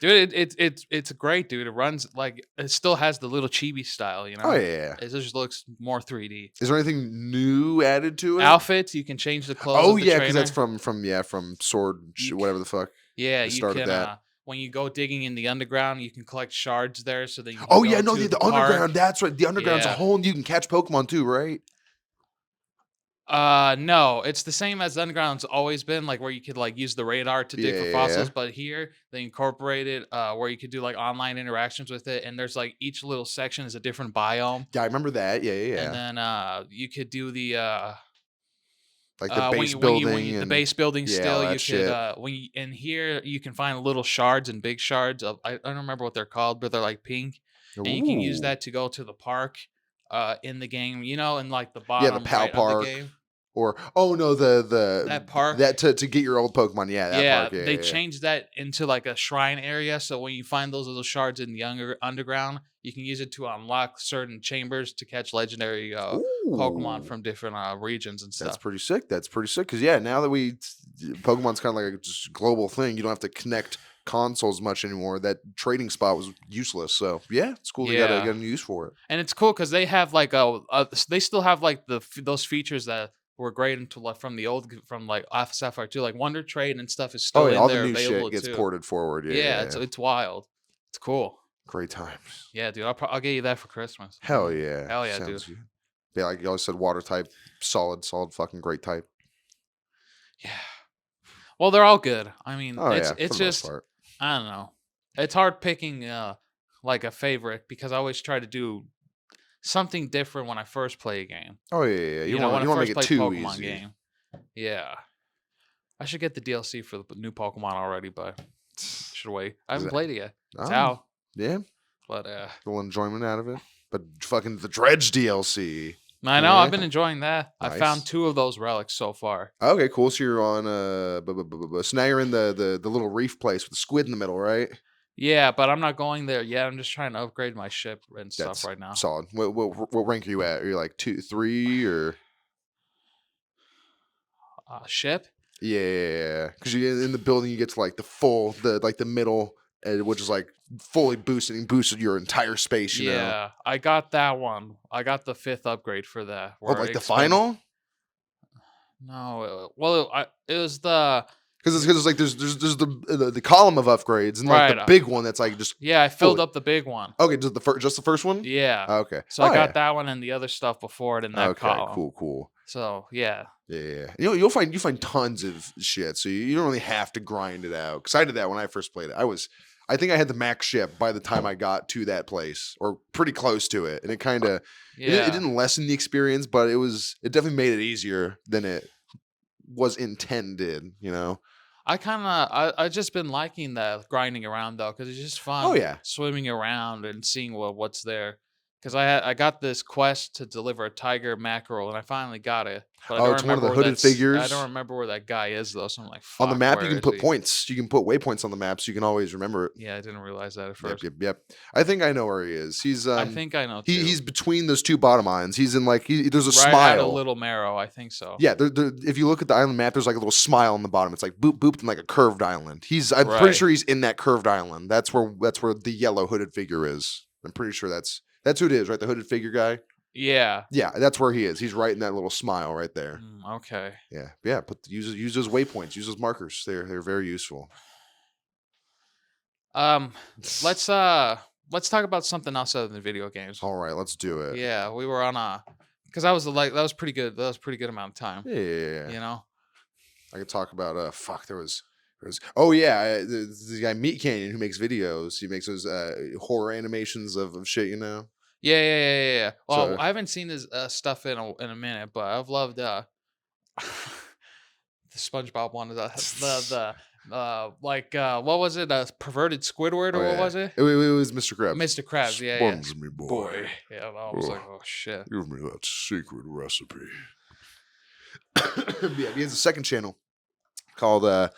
Dude, it's great, dude. It runs like it still has the little chibi style, you know. Oh yeah. It just looks more 3D. Is there anything new added to it? Outfits, you can change the clothes. Oh of the yeah, because that's trainer. from Sword, whatever the fuck. Yeah, the you start of can. that. When you go digging in the underground, you can collect shards there, so that you. Can Oh go yeah, no, to the park. underground. That's right. The underground's a Yeah. whole. You can catch Pokemon too, right? No, it's the same as the underground's always been, like where you could like use the radar to dig for fossils, but here they incorporated where you could do like online interactions with it, and there's like each little section is a different biome. Yeah, I remember that. Yeah. And then you could do the Like the base building the and base building yeah, all still that you shit. could when you, in here you can find little shards and big shards of I don't remember what they're called, but they're like pink, and you can use Ooh. that to go to the park in the game, you know, in like the Yeah, the bottom PAL right park. of the game. Or the That park. that to get your old Pokemon. Yeah, that Yeah, park. Yeah, they yeah. changed that into like a shrine area. So when you find those little shards in the underground, you can use it to unlock certain chambers to catch legendary Pokemon Ooh. from different regions and That's stuff. pretty sick. That's pretty sick. Because yeah, now that Pokemon's kind of like a just global thing. You don't have to connect consoles much anymore. That trading spot was useless. So yeah, it's cool. They got Yeah. to get a use for it. And it's cool because they have like they still have like those features that were great into like from the old from like Alpha Sapphire 2, like Wonder Trade and stuff is still Oh yeah, in all there the new available shit gets too. ported forward. Yeah, Yeah, it's wild. It's cool. great times. Yeah, dude, I'll get you that for Christmas. Hell yeah. Hell yeah, Sounds dude. good. Yeah, like you always said, water type, solid, fucking great type. Yeah. Well, they're all good. I mean, Oh it's yeah, for it's the most just part. I don't know. It's hard picking like a favorite because I always try to do something different when I first play a game. Oh yeah. You know, want when to I make first it play too Pokemon easy. game. Yeah. I should get the DLC for the new Pokemon already, but should wait. I haven't it- played it yet. It's Oh, out. yeah, But a little enjoyment out of it. But fucking the Dredge DLC. I know Yeah. I've been enjoying that. I Nice. found 2 of those relics so far. Okay, cool. So you're on so now you're in the little reef place with the squid in the middle, right? Yeah, but I'm not going there yet. I'm just trying to upgrade my ship and That's stuff right now. solid. What rank are you at? Are you like 2, 3, or Ship? yeah? Because you in the building, you get to like the middle, which is like fully boosted your entire space. You know? Yeah, I got that one. I got the 5th upgrade for that. Oh, where like it the expand- final? No, well, it was the Because it's like there's the column of upgrades and like the Right, big one that's like just yeah. I filled fully- up the big one. okay. Just the first one. Yeah. Okay. So I Oh, got yeah. that one and the other stuff before it in that Okay. column. Cool. So yeah. Yeah. You'll find tons of shit, so you don't really have to grind it out. Because I did that when I first played it. I think I had the max ship by the time I got to that place, or pretty close to it, and it kind of Yeah. it didn't lessen the experience, but it definitely made it easier than it was intended. You know. I just been liking the grinding around though, because it's just Oh fun yeah. swimming around and seeing what's there. Because I got this quest to deliver a tiger mackerel, and I finally got it. But I Oh, don't it's one of remember the where hooded I don't figures. remember where that guy is though. So I'm like, On the fuck, map, you where can is put he? points. You can put waypoints on the map, so you can always remember it. Yeah, I didn't realize that at Yep, first. yep, yep. I think I know where he is. He's I think I know too. he's between those two bottom islands. He's in like there's a Right at a smile. Little Marrow, I think so. Yeah, if you look at the island map, there's like a little smile on the bottom. It's like boop boop and like a curved island. I'm pretty Right. sure he's in that curved island. That's where the yellow hooded figure is. I'm pretty sure that's who it is, right? The hooded figure guy. Yeah. Yeah, that's where he is. He's right in that little smile right there. Okay. Yeah, yeah. Use those waypoints. Use those markers. They're very useful. Let's talk about something else other than video games. All right, let's do it. Yeah, we were on because that was pretty good. That was a pretty good amount of time. Yeah. You know. I could talk about there was oh yeah, the guy Meat Canyon who makes videos. He makes those horror animations of shit, you know. Yeah. Well, So I haven't seen his stuff in a minute, but I've loved the SpongeBob one. What was it? Perverted Squidward or oh, what yeah. was it? It was Mr. Krabs. Mr. Krabs. Yeah. Sponge me, boy. Yeah. I was like, oh shit. Give me that secret recipe. Yeah, he has a second channel called the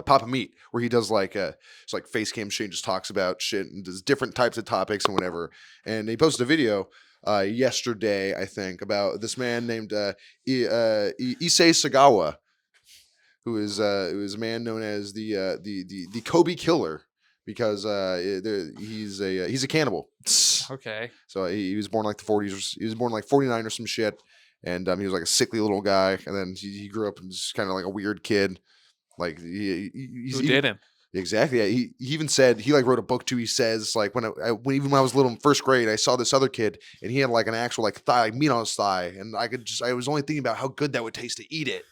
Papa Meat, where he does like it's like face cam shit, and just talks about shit and does different types of topics and whatever. And he posted a video yesterday, I think, about this man named Issei Sagawa, who is a man known as the Kobe Killer because he's a cannibal. Okay. So he was born like the 40s. He was born like 49 or some shit, and he was like a sickly little guy. And then he grew up and just kind of like a weird kid. Like he's Who didn't? Exactly. Yeah. He even said he like wrote a book too. He says like when even when I was little in first grade, I saw this other kid and he had like an actual like thigh, like meat on his thigh, and I was only thinking about how good that would taste to eat it.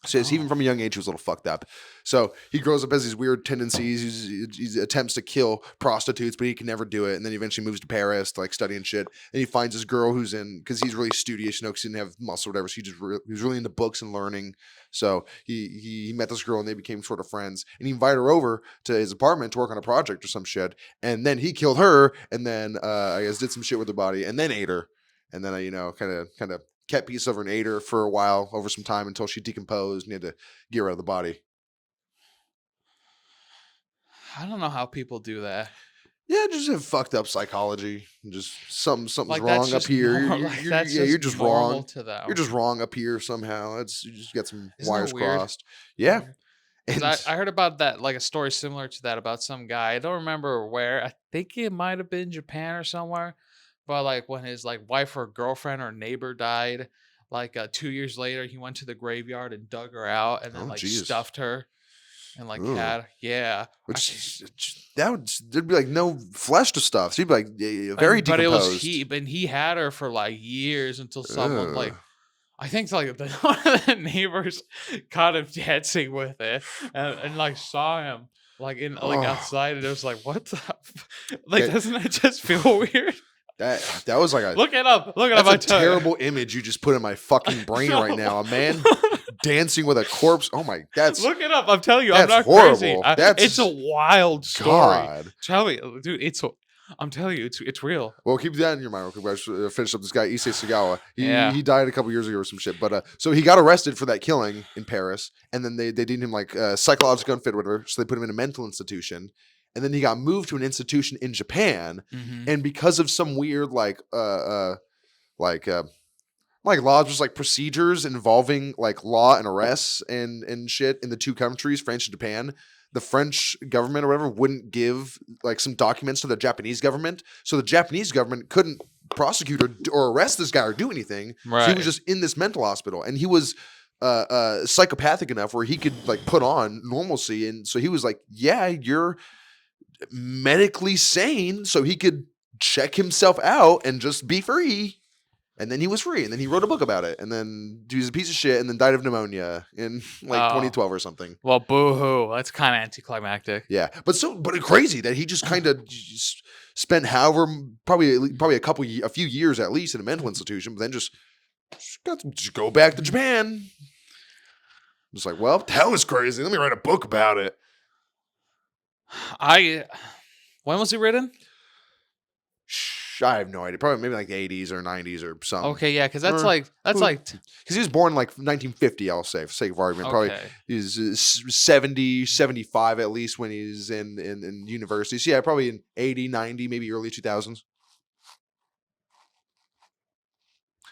Says even from a young age he was a little fucked up. So he grows up as these weird tendencies. He attempts to kill prostitutes, but he can never do it. And then he eventually moves to Paris to like study and shit. And he finds this girl who's in because he's really studious, you know, because he didn't have muscle or whatever. So he was really into books and learning. So he met this girl and they became sort of friends. And he invited her over to his apartment to work on a project or some shit. And then he killed her and then I guess did some shit with her body and then ate her. And then kind of kept piece of her and ate her for a while over some time until she decomposed and he had to get rid of the body. I don't know how people do that. Yeah, just have fucked up psychology. Just something's Like, wrong that's up just here. you're You're just normal wrong. to them. You're just wrong up here somehow. You just got some Isn't that wires weird? crossed. Yeah. 'Cause And I heard about that, like a story similar to that about some guy. I don't remember where. I think it might have been Japan or somewhere. But like when his like wife or girlfriend or neighbor died, like 2 years later, he went to the graveyard and dug her out and then Oh, like Jesus. stuffed her and like Ugh. had there'd be like no flesh to stuff. She'd be like very but decomposed. he had her for like years until someone like Ugh. I think like one of the neighbors caught him dancing with it and like saw him like in like Oh. outside and it was like what the like Yeah. doesn't that just feel weird? That was like a Look it up. Look it up. that's I a tell you. terrible image you just put in my fucking brain No. right now. A man dancing with a corpse. Oh my, that's Look it up. I'm telling you, I'm that's not crazy. horrible. That's It's a wild story. God. Tell me, dude. I'm telling you, it's real. Well, keep that in your mind real quick. I just finish up this guy Issei Sagawa. Yeah. He died a couple years ago or some shit. But so he got arrested for that killing in Paris, and then they deemed him like psychological unfit, whatever. So they put him in a mental institution, and then he got moved to an institution in Japan, Mhm. and because of some weird like laws, just like procedures involving like law and arrests and shit in the two countries, France and Japan. The French government or whatever wouldn't give like some documents to the Japanese government, so the Japanese government couldn't prosecute or arrest this guy or do anything. So he Right. was just in this mental hospital, and he was psychopathic enough where he could like put on normalcy, and so he was like, "Yeah, you're medically sane," so he could check himself out and just be free. And then he was free, and then he wrote a book about it, and then he was a piece of shit, and then died of pneumonia in like Oh. 2012 or something. Well, boo-hoo. That's kind of anticlimactic. Yeah, but it's crazy that he just kind of spent probably a few years at least in a mental institution, but then just got to just go back to Japan. Just like, well, that was crazy. Let me write a book about it. When was it written? I have no idea. Probably maybe like the 80s or 90s or something. Okay, yeah, because Because he was born like 1950, I'll say, for sake of argument. Probably okay. he's 70, 75 at least when he's in university. So yeah, probably in 80, 90, maybe early 2000s.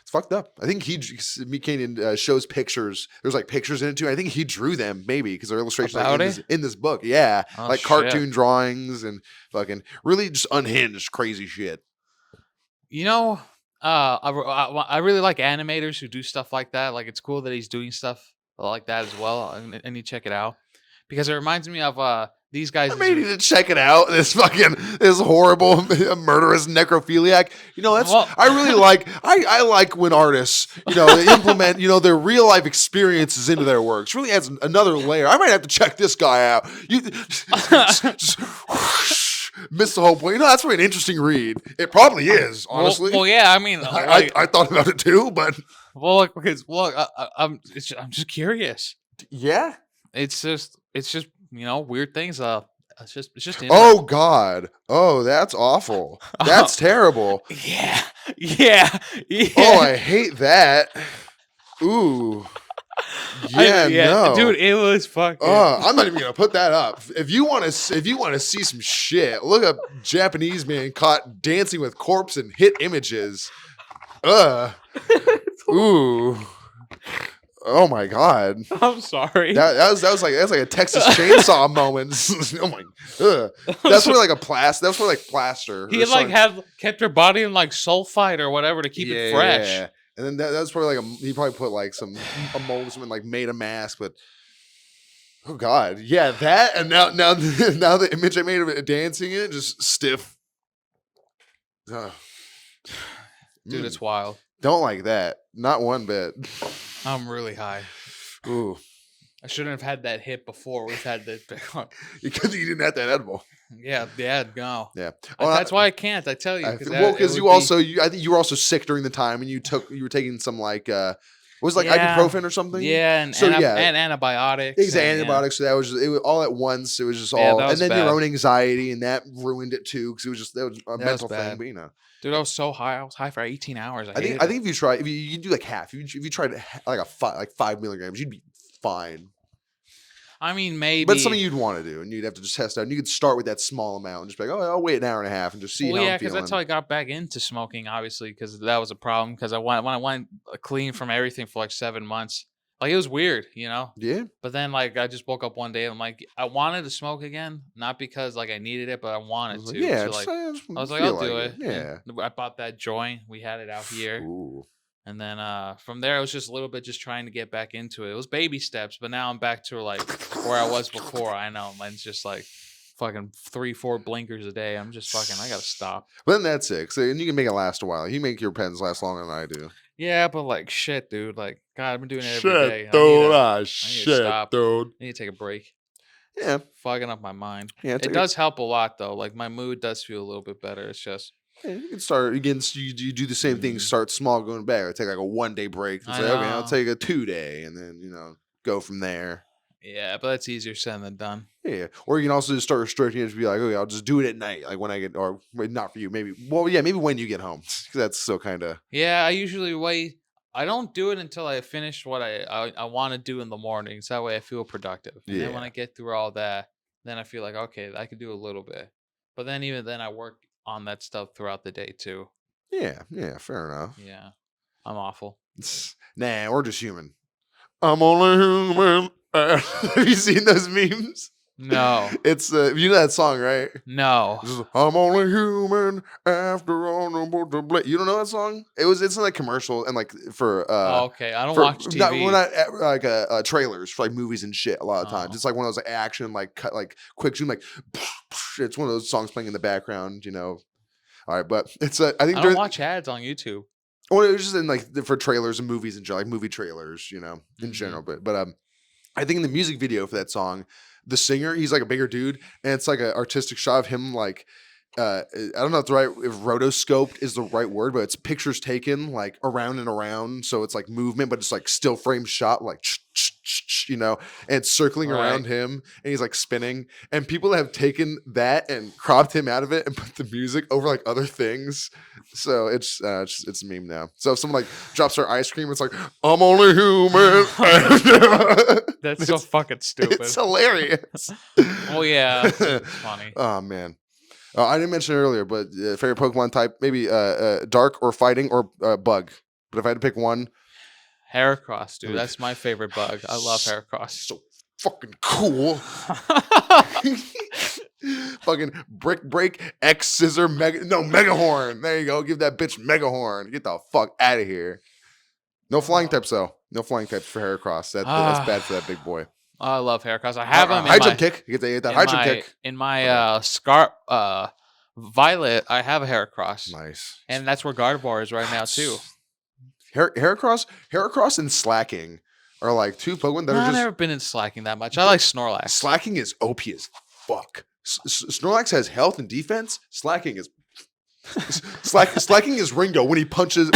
It's fucked up. I think Meat shows pictures. There's like pictures in it too. I think he drew them maybe because they're illustrations like, About it? in this book. Yeah, Oh, like shit. cartoon drawings and fucking really just unhinged crazy shit. You know, I really like animators who do stuff like that. Like, it's cool that he's doing stuff like that as well. And you check it out because it reminds me of these guys. I may need to check it out. This horrible murderous necrophiliac. You know, I really like. I like when artists, they implement, their real life experiences into their works. Really adds another layer. I might have to check this guy out. Missed the whole point. That's really an interesting read. It probably is, honestly. Well, yeah. I mean, I thought about it too, but I'm just curious. Yeah, it's just weird things. It's just. Oh God! Oh, that's awful. That's terrible. Yeah. Oh, I hate that. Ooh. Yeah, no, dude, it was fucking. I'm not even gonna put that up. If you want to see some shit, look up Japanese man caught dancing with corpse and hit images. Ooh. Oh my God. I'm sorry. That's like a Texas Chainsaw moment. Oh my. That's where like plaster. He had kept her body in like sulfite or whatever to keep it fresh. Yeah. And then that's probably he probably put like a mold of something, like made a mask, but oh God, yeah, that. And now the image I made of it dancing in it just stiff. Dude, it's wild. Don't like that, not one bit. I'm really high. Ooh, I shouldn't have had that hit before we've had the. Because you didn't have that edible. Yeah, no. Yeah, that's why I can't. I tell you. Because I think you were also sick during the time, and you were taking some like ibuprofen or something. Yeah, and antibiotics. Exactly, antibiotics. So that was it was all at once. It was just all, and then bad. Your own anxiety, and that ruined it too. Because that was a mental thing. But dude, I was so high. I was high for 18 hours. I think if you do like half, if you tried like 5 milligrams, you'd be fine. I mean, maybe. But it's something you'd want to do, and you'd have to just test out. And you could start with that small amount and just be like, I'll wait an hour and a half and just see how I'm feeling. Because that's how I got back into smoking, obviously, because that was a problem. Because when I went clean from everything for like 7 months, like it was weird, Yeah. But then like I just woke up one day and I'm like, I wanted to smoke again, not because like I needed it, but I wanted to. Yeah. So, I was like, I'll do it. Yeah. And I bought that joint. We had it out here. Ooh. And then from there, it was just a little bit just trying to get back into it. It was baby steps, but now I'm back to like where I was before. I know. Mine's just like fucking 3-4 blinkers a day. I'm just fucking, I got to stop. But then that's it. So, and you can make it last a while. You make your pens last longer than I do. Yeah, but like shit, dude. Like, God, I've been doing it every day. Dude. I need to stop. Dude. I need to take a break. Yeah. Fogging up my mind. Yeah, it does help a lot, though. Like, my mood does feel a little bit better. It's just... Yeah, you can start again. You do the same thing. Start small, going back. Or take like a 1 day break. And say, okay, I'll take a 2 day, and then go from there. Yeah, but that's easier said than done. Yeah, or you can also just start restricting it to be like, okay, I'll just do it at night, like when I get, or not for you, maybe. Well, yeah, maybe when you get home, because that's still kind of. Yeah, I usually wait. I don't do it until I finish what I want to do in the mornings. That way, I feel productive. And then when I get through all that, then I feel like okay, I could do a little bit. But then even then, I work on that stuff throughout the day too. Yeah, fair enough. Yeah, I'm awful. Nah, we're just human. I'm only human. Have you seen those memes? No. It's you know that song, right? No. I'm only human after all. You don't know that song? It's in like commercial and like for okay. I don't watch TV. We're not like trailers for like movies and shit a lot of times. It's like one of those like action like cut like quick zoom like it's one of those songs playing in the background, All right, but it's I think I don't watch ads on YouTube. Well, it was just in like for trailers and movies and like movie trailers, in general. But I think in the music video for that song, the singer, he's like a bigger dude, and it's like an artistic shot of him like I don't know if rotoscoped is the right word, but it's pictures taken like around and around, so it's like movement, but it's like still frame shot, like you know, and it's circling Right. around him, and he's like spinning. And people have taken that and cropped him out of it and put the music over like other things. So it's a meme now. So if someone like drops their ice cream, it's like, I'm only human. That's so fucking stupid. It's hilarious. Oh yeah, it's funny. Oh man. I didn't mention it earlier, but favorite Pokemon type, maybe dark or fighting or bug. But if I had to pick one, Heracross, dude. That's my favorite bug. I love Heracross. so fucking cool. Fucking brick break X scissor Megahorn. There you go. Give that bitch Megahorn. Get the fuck out of here. No flying types though. No flying types for Heracross. That's bad for that big boy. I love Heracross. I have him. High jump kick. You get that high jump kick. In my Scar Violet, I have a Heracross. Nice. And that's where Gardevoir is right now too. Heracross and Slacking are like two Pokemon that are I've just. never been in Slacking that much. I like Snorlax. Slacking is OP as fuck. Snorlax has health and defense. Slacking is Slacking is Ringo when he punches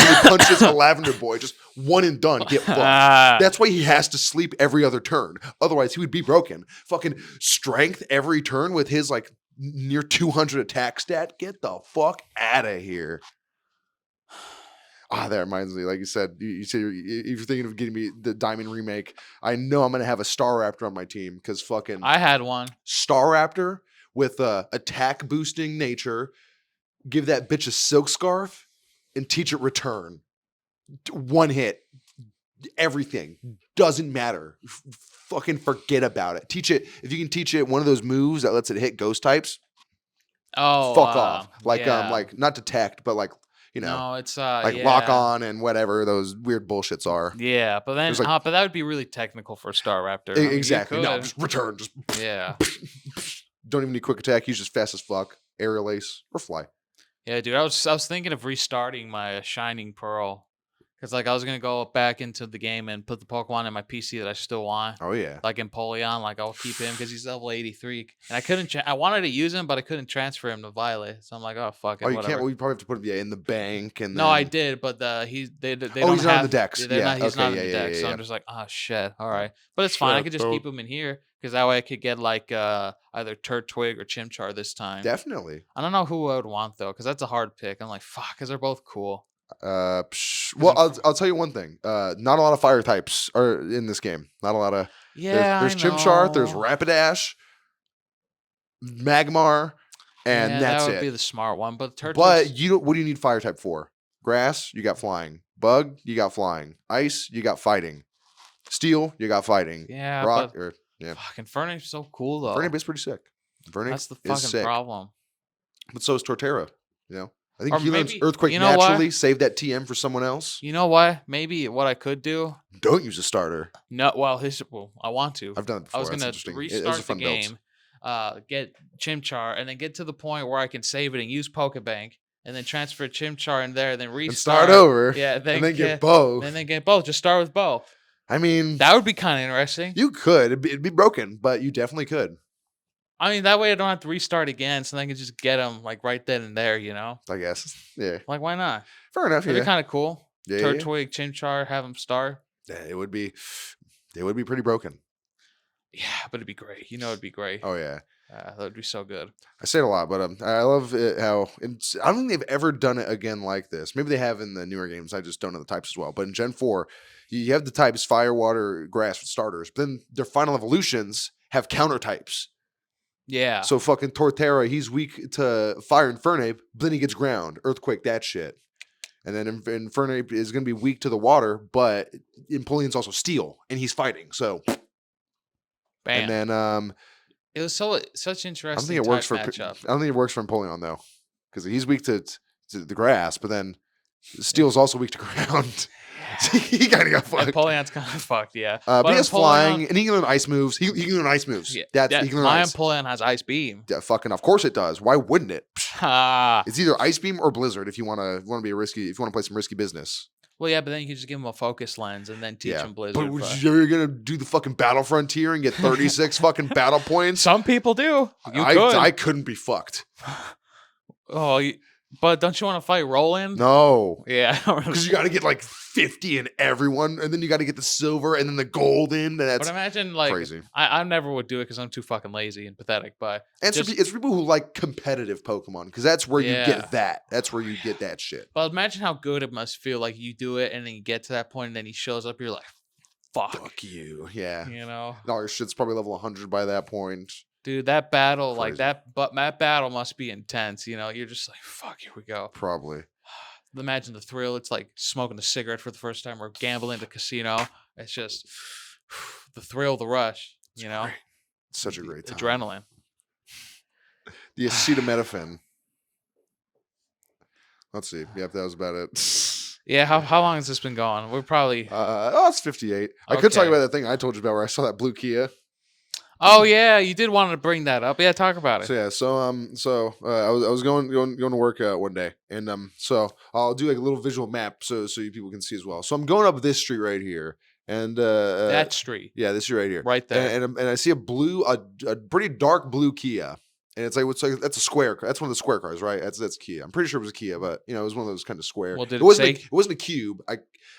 a Lavender Boy, just one and done, get fucked. That's why he has to sleep every other turn. Otherwise, he would be broken. Fucking strength every turn with his like near 200 attack stat. Get the fuck out of here. That reminds me. Like you said, you said if you're thinking of getting me the Diamond remake, I know I'm gonna have a Staraptor on my team because fucking I had one. Staraptor with attack boosting nature. Give that bitch a silk scarf and teach it return. One hit. Everything. Doesn't matter. Fucking forget about it. Teach it. If you can teach it one of those moves that lets it hit ghost types. Oh, fuck off. Like yeah. like not detect, but like, you know. No, it's like yeah. lock on and whatever those weird bullshits are. Yeah, but then like- but that would be really technical for Staraptor. I mean, you Exactly. No, could. just return. Just Yeah. don't even need quick attack. He's just fast as fuck. Aerial ace or fly. Yeah, dude. I was thinking of restarting my Shining Pearl because like I was gonna go back into the game and put the Pokemon in my PC that I still want. Oh yeah. Like Empoleon, like I'll keep him because he's level 83, and I couldn't. I wanted to use him, but I couldn't transfer him to Violet. So I'm like, oh fuck it, Oh, you whatever. can't. Well, you probably have to put him in the bank and. No, then... I did, but they he's don't not on have the decks. they're Yeah, not, he's okay, not on yeah, the yeah, deck. yeah, So yeah. I'm just like, oh shit, all right, but it's fine. I could just keep him in here because that way I could get like either Turtwig or Chimchar this time. Definitely. I don't know who I would want though, because that's a hard pick. I'm like, fuck, because they're both cool. Pshh. Well, I'll tell you one thing. Not a lot of fire types are in this game. Not a lot of. Yeah, There's I Chimchar. There's know. Rapidash, Magmar, and Yeah, that's that would it. be the smart one. But Turtwig's But you don't. What do you need fire type for? Grass, you got flying. Bug, you got flying. Ice, you got fighting. Steel, you got fighting. yeah, Rock, but or yeah. fucking Fernip's so cool though. Vernip is pretty sick. Vernip That's the is fucking sick. problem. But so is Torterra. You know, I think Or Healand's maybe- Earthquake you know what? naturally save that TM for someone else. You know what? Maybe what I could do. Don't use a starter. No, well, I want to. I've done it before. I was That's gonna interesting. Those restart are the fun builds. game, get Chimchar, and then get to the point where I can save it and use Pokebank, and then transfer Chimchar in there, and then And restart. start over. Yeah, and then get both. And then get both. Just start with both. I mean, That would be kind of interesting. you could. It'd be broken, but you definitely could. I mean, that way I don't have to restart again, so then I can just get them like right then and there. You know, I guess. Yeah. like why not? Fair enough. That'd Yeah. be kind of cool. Yeah, yeah. Turtwig, Chimchar, have them start. Yeah, it would be. They would be pretty broken. Yeah, but it'd be great. You know, it'd be great. Oh yeah. That would be so good. I say it a lot, but I love it how I don't think they've ever done it again like this. Maybe they have in the newer games. I just don't know the types as well. But in Gen 4, you have the types fire, water, grass with starters. But then their final evolutions have counter types. Yeah. So fucking Torterra, he's weak to fire and Fernape, but then he gets ground, earthquake, that shit. And then Fernape is going to be weak to the water, but Empoleon's also steel, and he's fighting. So, Bam. and then It was such interesting. I don't think it works for matchup. I don't think it works for Empoleon though, because he's weak to the grass, but then Steel's also weak to ground. He kind of got fucked. Empoleon's kind of fucked, yeah. But he has Empoleon- flying, and he can learn ice moves. He can learn ice moves. Yeah, He can learn my ice. Empoleon has Ice Beam. Yeah, fucking, of course it does. Why wouldn't it? Ah. It's either ice beam or blizzard if you want to be a risky. If you want to play some risky business. Well, yeah, but then you can just give him a focus lens and then teach him Blizzard. But you're gonna do the fucking battle frontier and get 36 fucking battle points. Some people do. You I could. I couldn't be fucked. Oh, But don't you want to fight Roland? No. Yeah. Because you got to get like 50 in everyone, and then you got to get the silver and then the golden. And But that's imagine, like, crazy. I never would do it because I'm too fucking lazy and pathetic. But And just, it's for people who like competitive Pokemon, because that's where you Yeah. get that. That's where you get that shit. but imagine how good it must feel. Like you do it, and then you get to that point, and then he shows up. You're like, fuck. you. Yeah. You know, And all your shit's probably level 100 by that point. dude, that battle, like Crazy. that, but that battle must be intense. You know, you're just like, fuck, here we go. Probably. Imagine the thrill. It's like smoking a cigarette for the first time or gambling at the casino. It's just the thrill, the rush, you know? Great. It's such a great time. Adrenaline. The acetaminophen. Let's see. Yep, that was about it. Yeah, how long has this been going? We're probably... It's 58. I could talk Okay. about that thing I told you about where I saw that blue Kia. Oh, yeah, you did want to bring that up. Yeah, talk about it. So yeah, I was going to work one day, and so I'll do like a little visual map so you people can see as well. So I'm going up this street right here, and That street. yeah, this street right here, Right there. and I see a pretty dark blue Kia, and it's like that's a square. That's one of the square cars, right? That's Kia. I'm pretty sure it was a Kia, but you know, it was one of those kind of square. Well, did it it wasn't say- it wasn't a cube.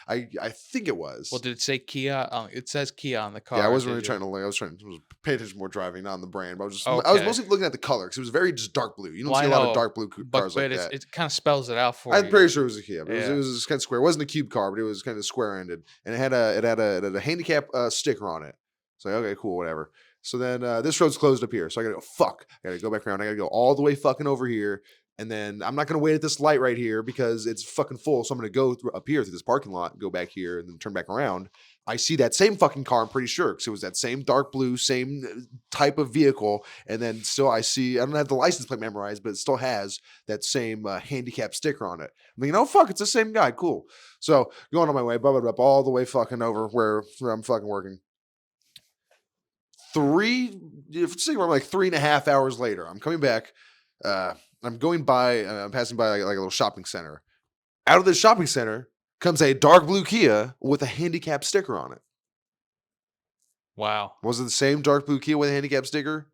I think it was. Well, did it say Kia? It says Kia on the car. Yeah, I wasn't really did trying to. Like, I was trying to pay attention more driving, not on the brand. But I was just. I was Okay. mostly looking at the color because it was very just dark blue. You don't Well, see I a lot know, of dark blue But, cars like but that. it kind of spells it out for I'm you. pretty sure it was a Kia. But Yeah. it was kind of square. It wasn't a cube car, but it was kind of square ended, and it had a handicap sticker on it. So okay, cool, whatever. So then this road's closed up here, so I gotta go. Fuck, I gotta go back around. I gotta go all the way fucking over here. And then I'm not going to wait at this light right here because it's fucking full. So I'm going to go up here through this parking lot, go back here, and then turn back around. I see that same fucking car, I'm pretty sure, because it was that same dark blue, same type of vehicle. And then still I don't have the license plate memorized, but it still has that same handicap sticker on it. I'm thinking, oh, fuck, it's the same guy. Cool. So going on my way, blah, blah, blah, all the way fucking over where I'm fucking working. I'm like 3.5 hours later, I'm coming back. I'm going by, I'm passing by like a little shopping center. Out of the shopping center comes a dark blue Kia with a handicap sticker on it. Wow. Was it the same dark blue Kia with a handicap sticker?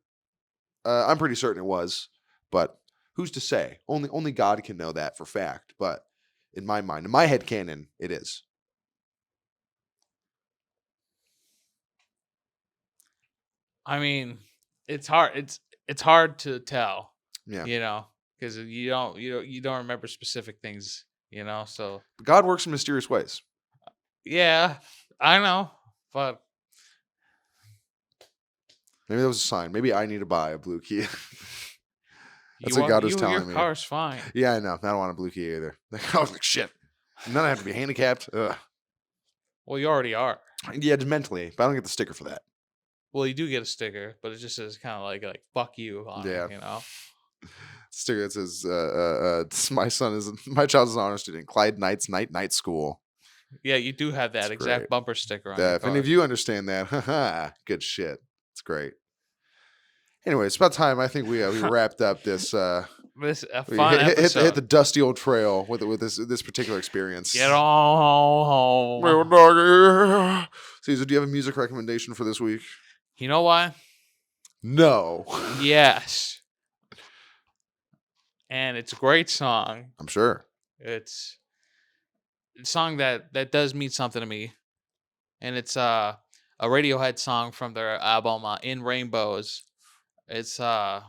I'm pretty certain it was, but who's to say? Only God can know that for fact. But in my mind, in my head canon, it is. I mean, it's hard. It's hard to tell. Yeah. You know, because you don't remember specific things. You know, so But God works in mysterious ways. yeah, I know, but Maybe that was a sign. Maybe I need to buy a blue Kia. That's you what are- God was you- telling your me. car's fine. Yeah, I know. I don't want a blue Kia either. I was like, shit. None have to be handicapped. Ugh. Well, you already are. Yeah, just mentally, but I don't get the sticker for that. Well, you do get a sticker, but it just says kind of like fuck you on Yeah. it, you know. Sticker that says, my child is an honor student. Clyde Knight's night school. Yeah, you do have that That's exact great. bumper sticker on Yeah, your if any car. of you understand that, haha, good shit. It's great. Anyway, it's about time. I think we wrapped up this. This a We fun hit episode. the dusty old trail with this particular experience. Get on Little home. doggy. Caesar, do you have a music recommendation for this week? You know what? No. Yes. And it's a great song. I'm sure. It's a song that does mean something to me. And it's a Radiohead song from their album In Rainbows. It's fuck,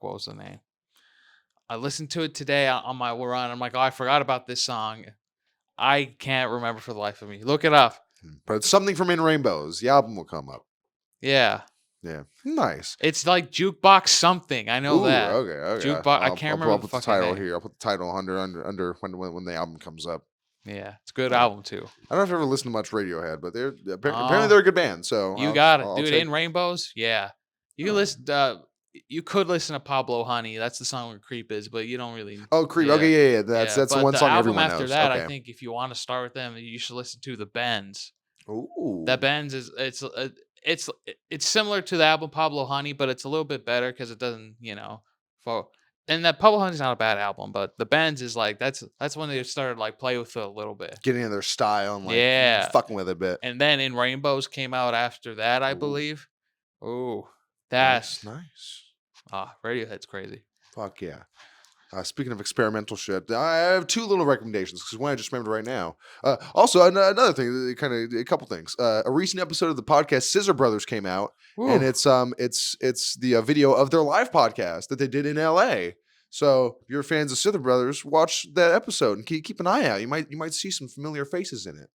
what was the name? I listened to it today on my run. I'm like, oh, I forgot about this song. I can't remember for the life of me. Look it up. But it's something from In Rainbows. The album will come up. Yeah. Yeah. Nice. It's like Jukebox something. I know Ooh, that. Okay. Jukebox. I can't remember I'll the put the fucking title name. here. I'll put the title under when the album comes up. Yeah. It's a good album too. I don't know if I've ever listened to much Radiohead, but they're Oh. apparently they're a good band. So You I'll- got it. I'll Dude, take- In Rainbows? Yeah. You can Oh. listen you could listen to Pablo Honey. That's the song where Creep is, but you don't really Oh, Creep. Yeah. Okay, yeah. That's Yeah, the but one song album everyone after knows. that, Okay. I think if you want to start with them, you should listen to The Bends. Ooh. That Bends is it's similar to the album Pablo Honey, but it's a little bit better because it doesn't, and that Pablo Honey's not a bad album, but The Bends is like that's when they started like play with it a little bit. Getting in their style and like Yeah. fucking with it a bit. And then In Rainbows came out after that, I Ooh. believe. Ooh. That's nice. Radiohead's crazy. Fuck yeah. Speaking of experimental shit, I have two little recommendations because one I just remembered right now. Also, another thing, kind of a couple things. A recent episode of the podcast Scissor Brothers came out, and Ooh. it's the video of their live podcast that they did in L.A. So if you're fans of Scissor Brothers, watch that episode and keep an eye out. You might see some familiar faces in it.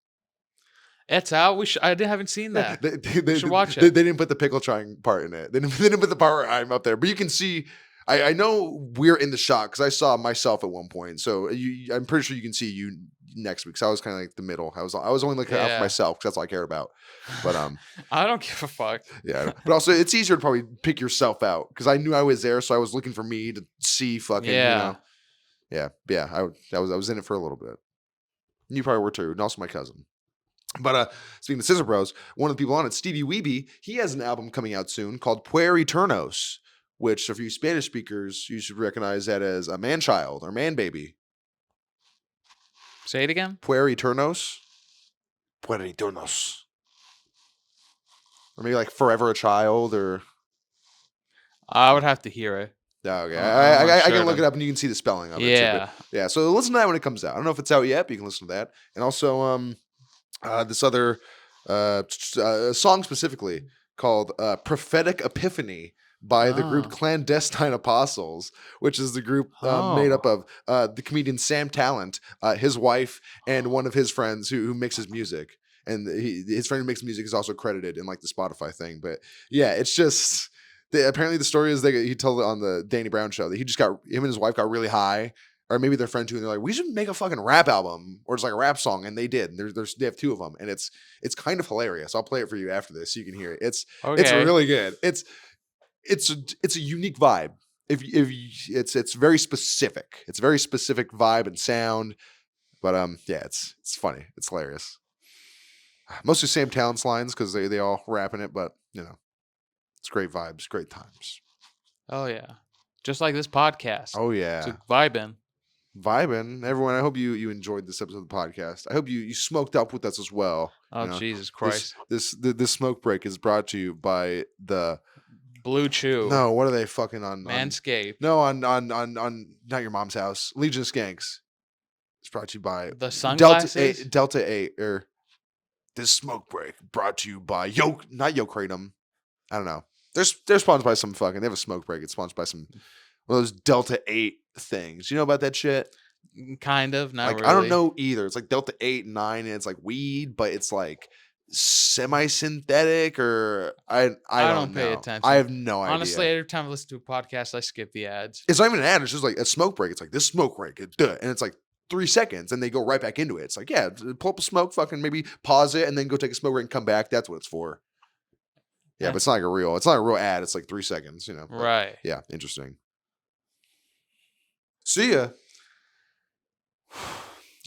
It's out. I haven't seen that. They should watch they it. didn't put the pickle trying part in it. They didn't put the part where I'm up there, but you can see. I know we're in the shot because I saw myself at one point. So I'm pretty sure you can see you next week. So I was kind of like the middle. I was only looking out for Yeah. myself because that's all I cared about. But I don't give a fuck. yeah. But also it's easier to probably pick yourself out because I knew I was there, so I was looking for me to see fucking. Yeah. Yeah. I was in it for a little bit. You probably were too, and also my cousin. But speaking of Scissor Bros, one of the people on it, Stevie Weeby, he has an album coming out soon called Puer Eternos, which, for you Spanish speakers, you should recognize that as a man child or man baby. Say it again. Puer Eternos. Puer Eternos. Or maybe like forever a child or... I would have to hear it. Okay, I'm not I sure can look then. it up and you can see the spelling of it. Too, Yeah. yeah, so listen to that when it comes out. I don't know if it's out yet, but you can listen to that. And also this other song specifically called Prophetic Epiphany by the group Oh. Clandestine Apostles, which is the group made up of the comedian Sam Talent, his wife, and one of his friends who mixes music. And his friend who makes music is also credited in like the Spotify thing. But yeah, it's just... apparently the story is he told it on the Danny Brown show that him and his wife got really high, or maybe their friend too, and they're like, we should make a fucking rap album or just like a rap song, and they did. They have two of them, and it's kind of hilarious. I'll play it for you after this so you can hear it. It's really good. It's a unique vibe. It's very specific. It's a very specific vibe and sound, but yeah, it's funny. It's hilarious. Mostly Sam Talent's lines because they all rap in it, but you know. It's great vibes, great times. Oh yeah. Just like this podcast. Oh yeah, It's vibing. Everyone, I hope you enjoyed this episode of the podcast. I hope you smoked up with us as well. Oh Jesus Christ. This smoke break is brought to you by the Blue Chew. No, what are they fucking on? Manscaped. On not your mom's house. Legion of Skanks. It's brought to you by The sunglasses. Delta 8 or this smoke break brought to you by not Yo Kratom. I don't know. They're sponsored by some fucking. They have a smoke break. It's sponsored by some one of those Delta 8 things. You know about that shit? Kind of. Not Like really. I don't know either. It's like Delta 8 and 9, and it's like weed, but it's like semi-synthetic or I don't pay know. attention. I have no idea. Honestly, every time I listen to a podcast, I skip the ads. It's not even an ad. It's just like a smoke break. It's like this smoke break, and it's like 3 seconds, and they go right back into it. It's like pull up a smoke, fucking maybe pause it, and then go take a smoke break and come back. That's what it's for. Yeah, but it's not a real ad. It's like 3 seconds, you know. But Right. yeah, interesting. See ya.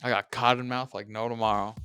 I got cotton mouth like no tomorrow.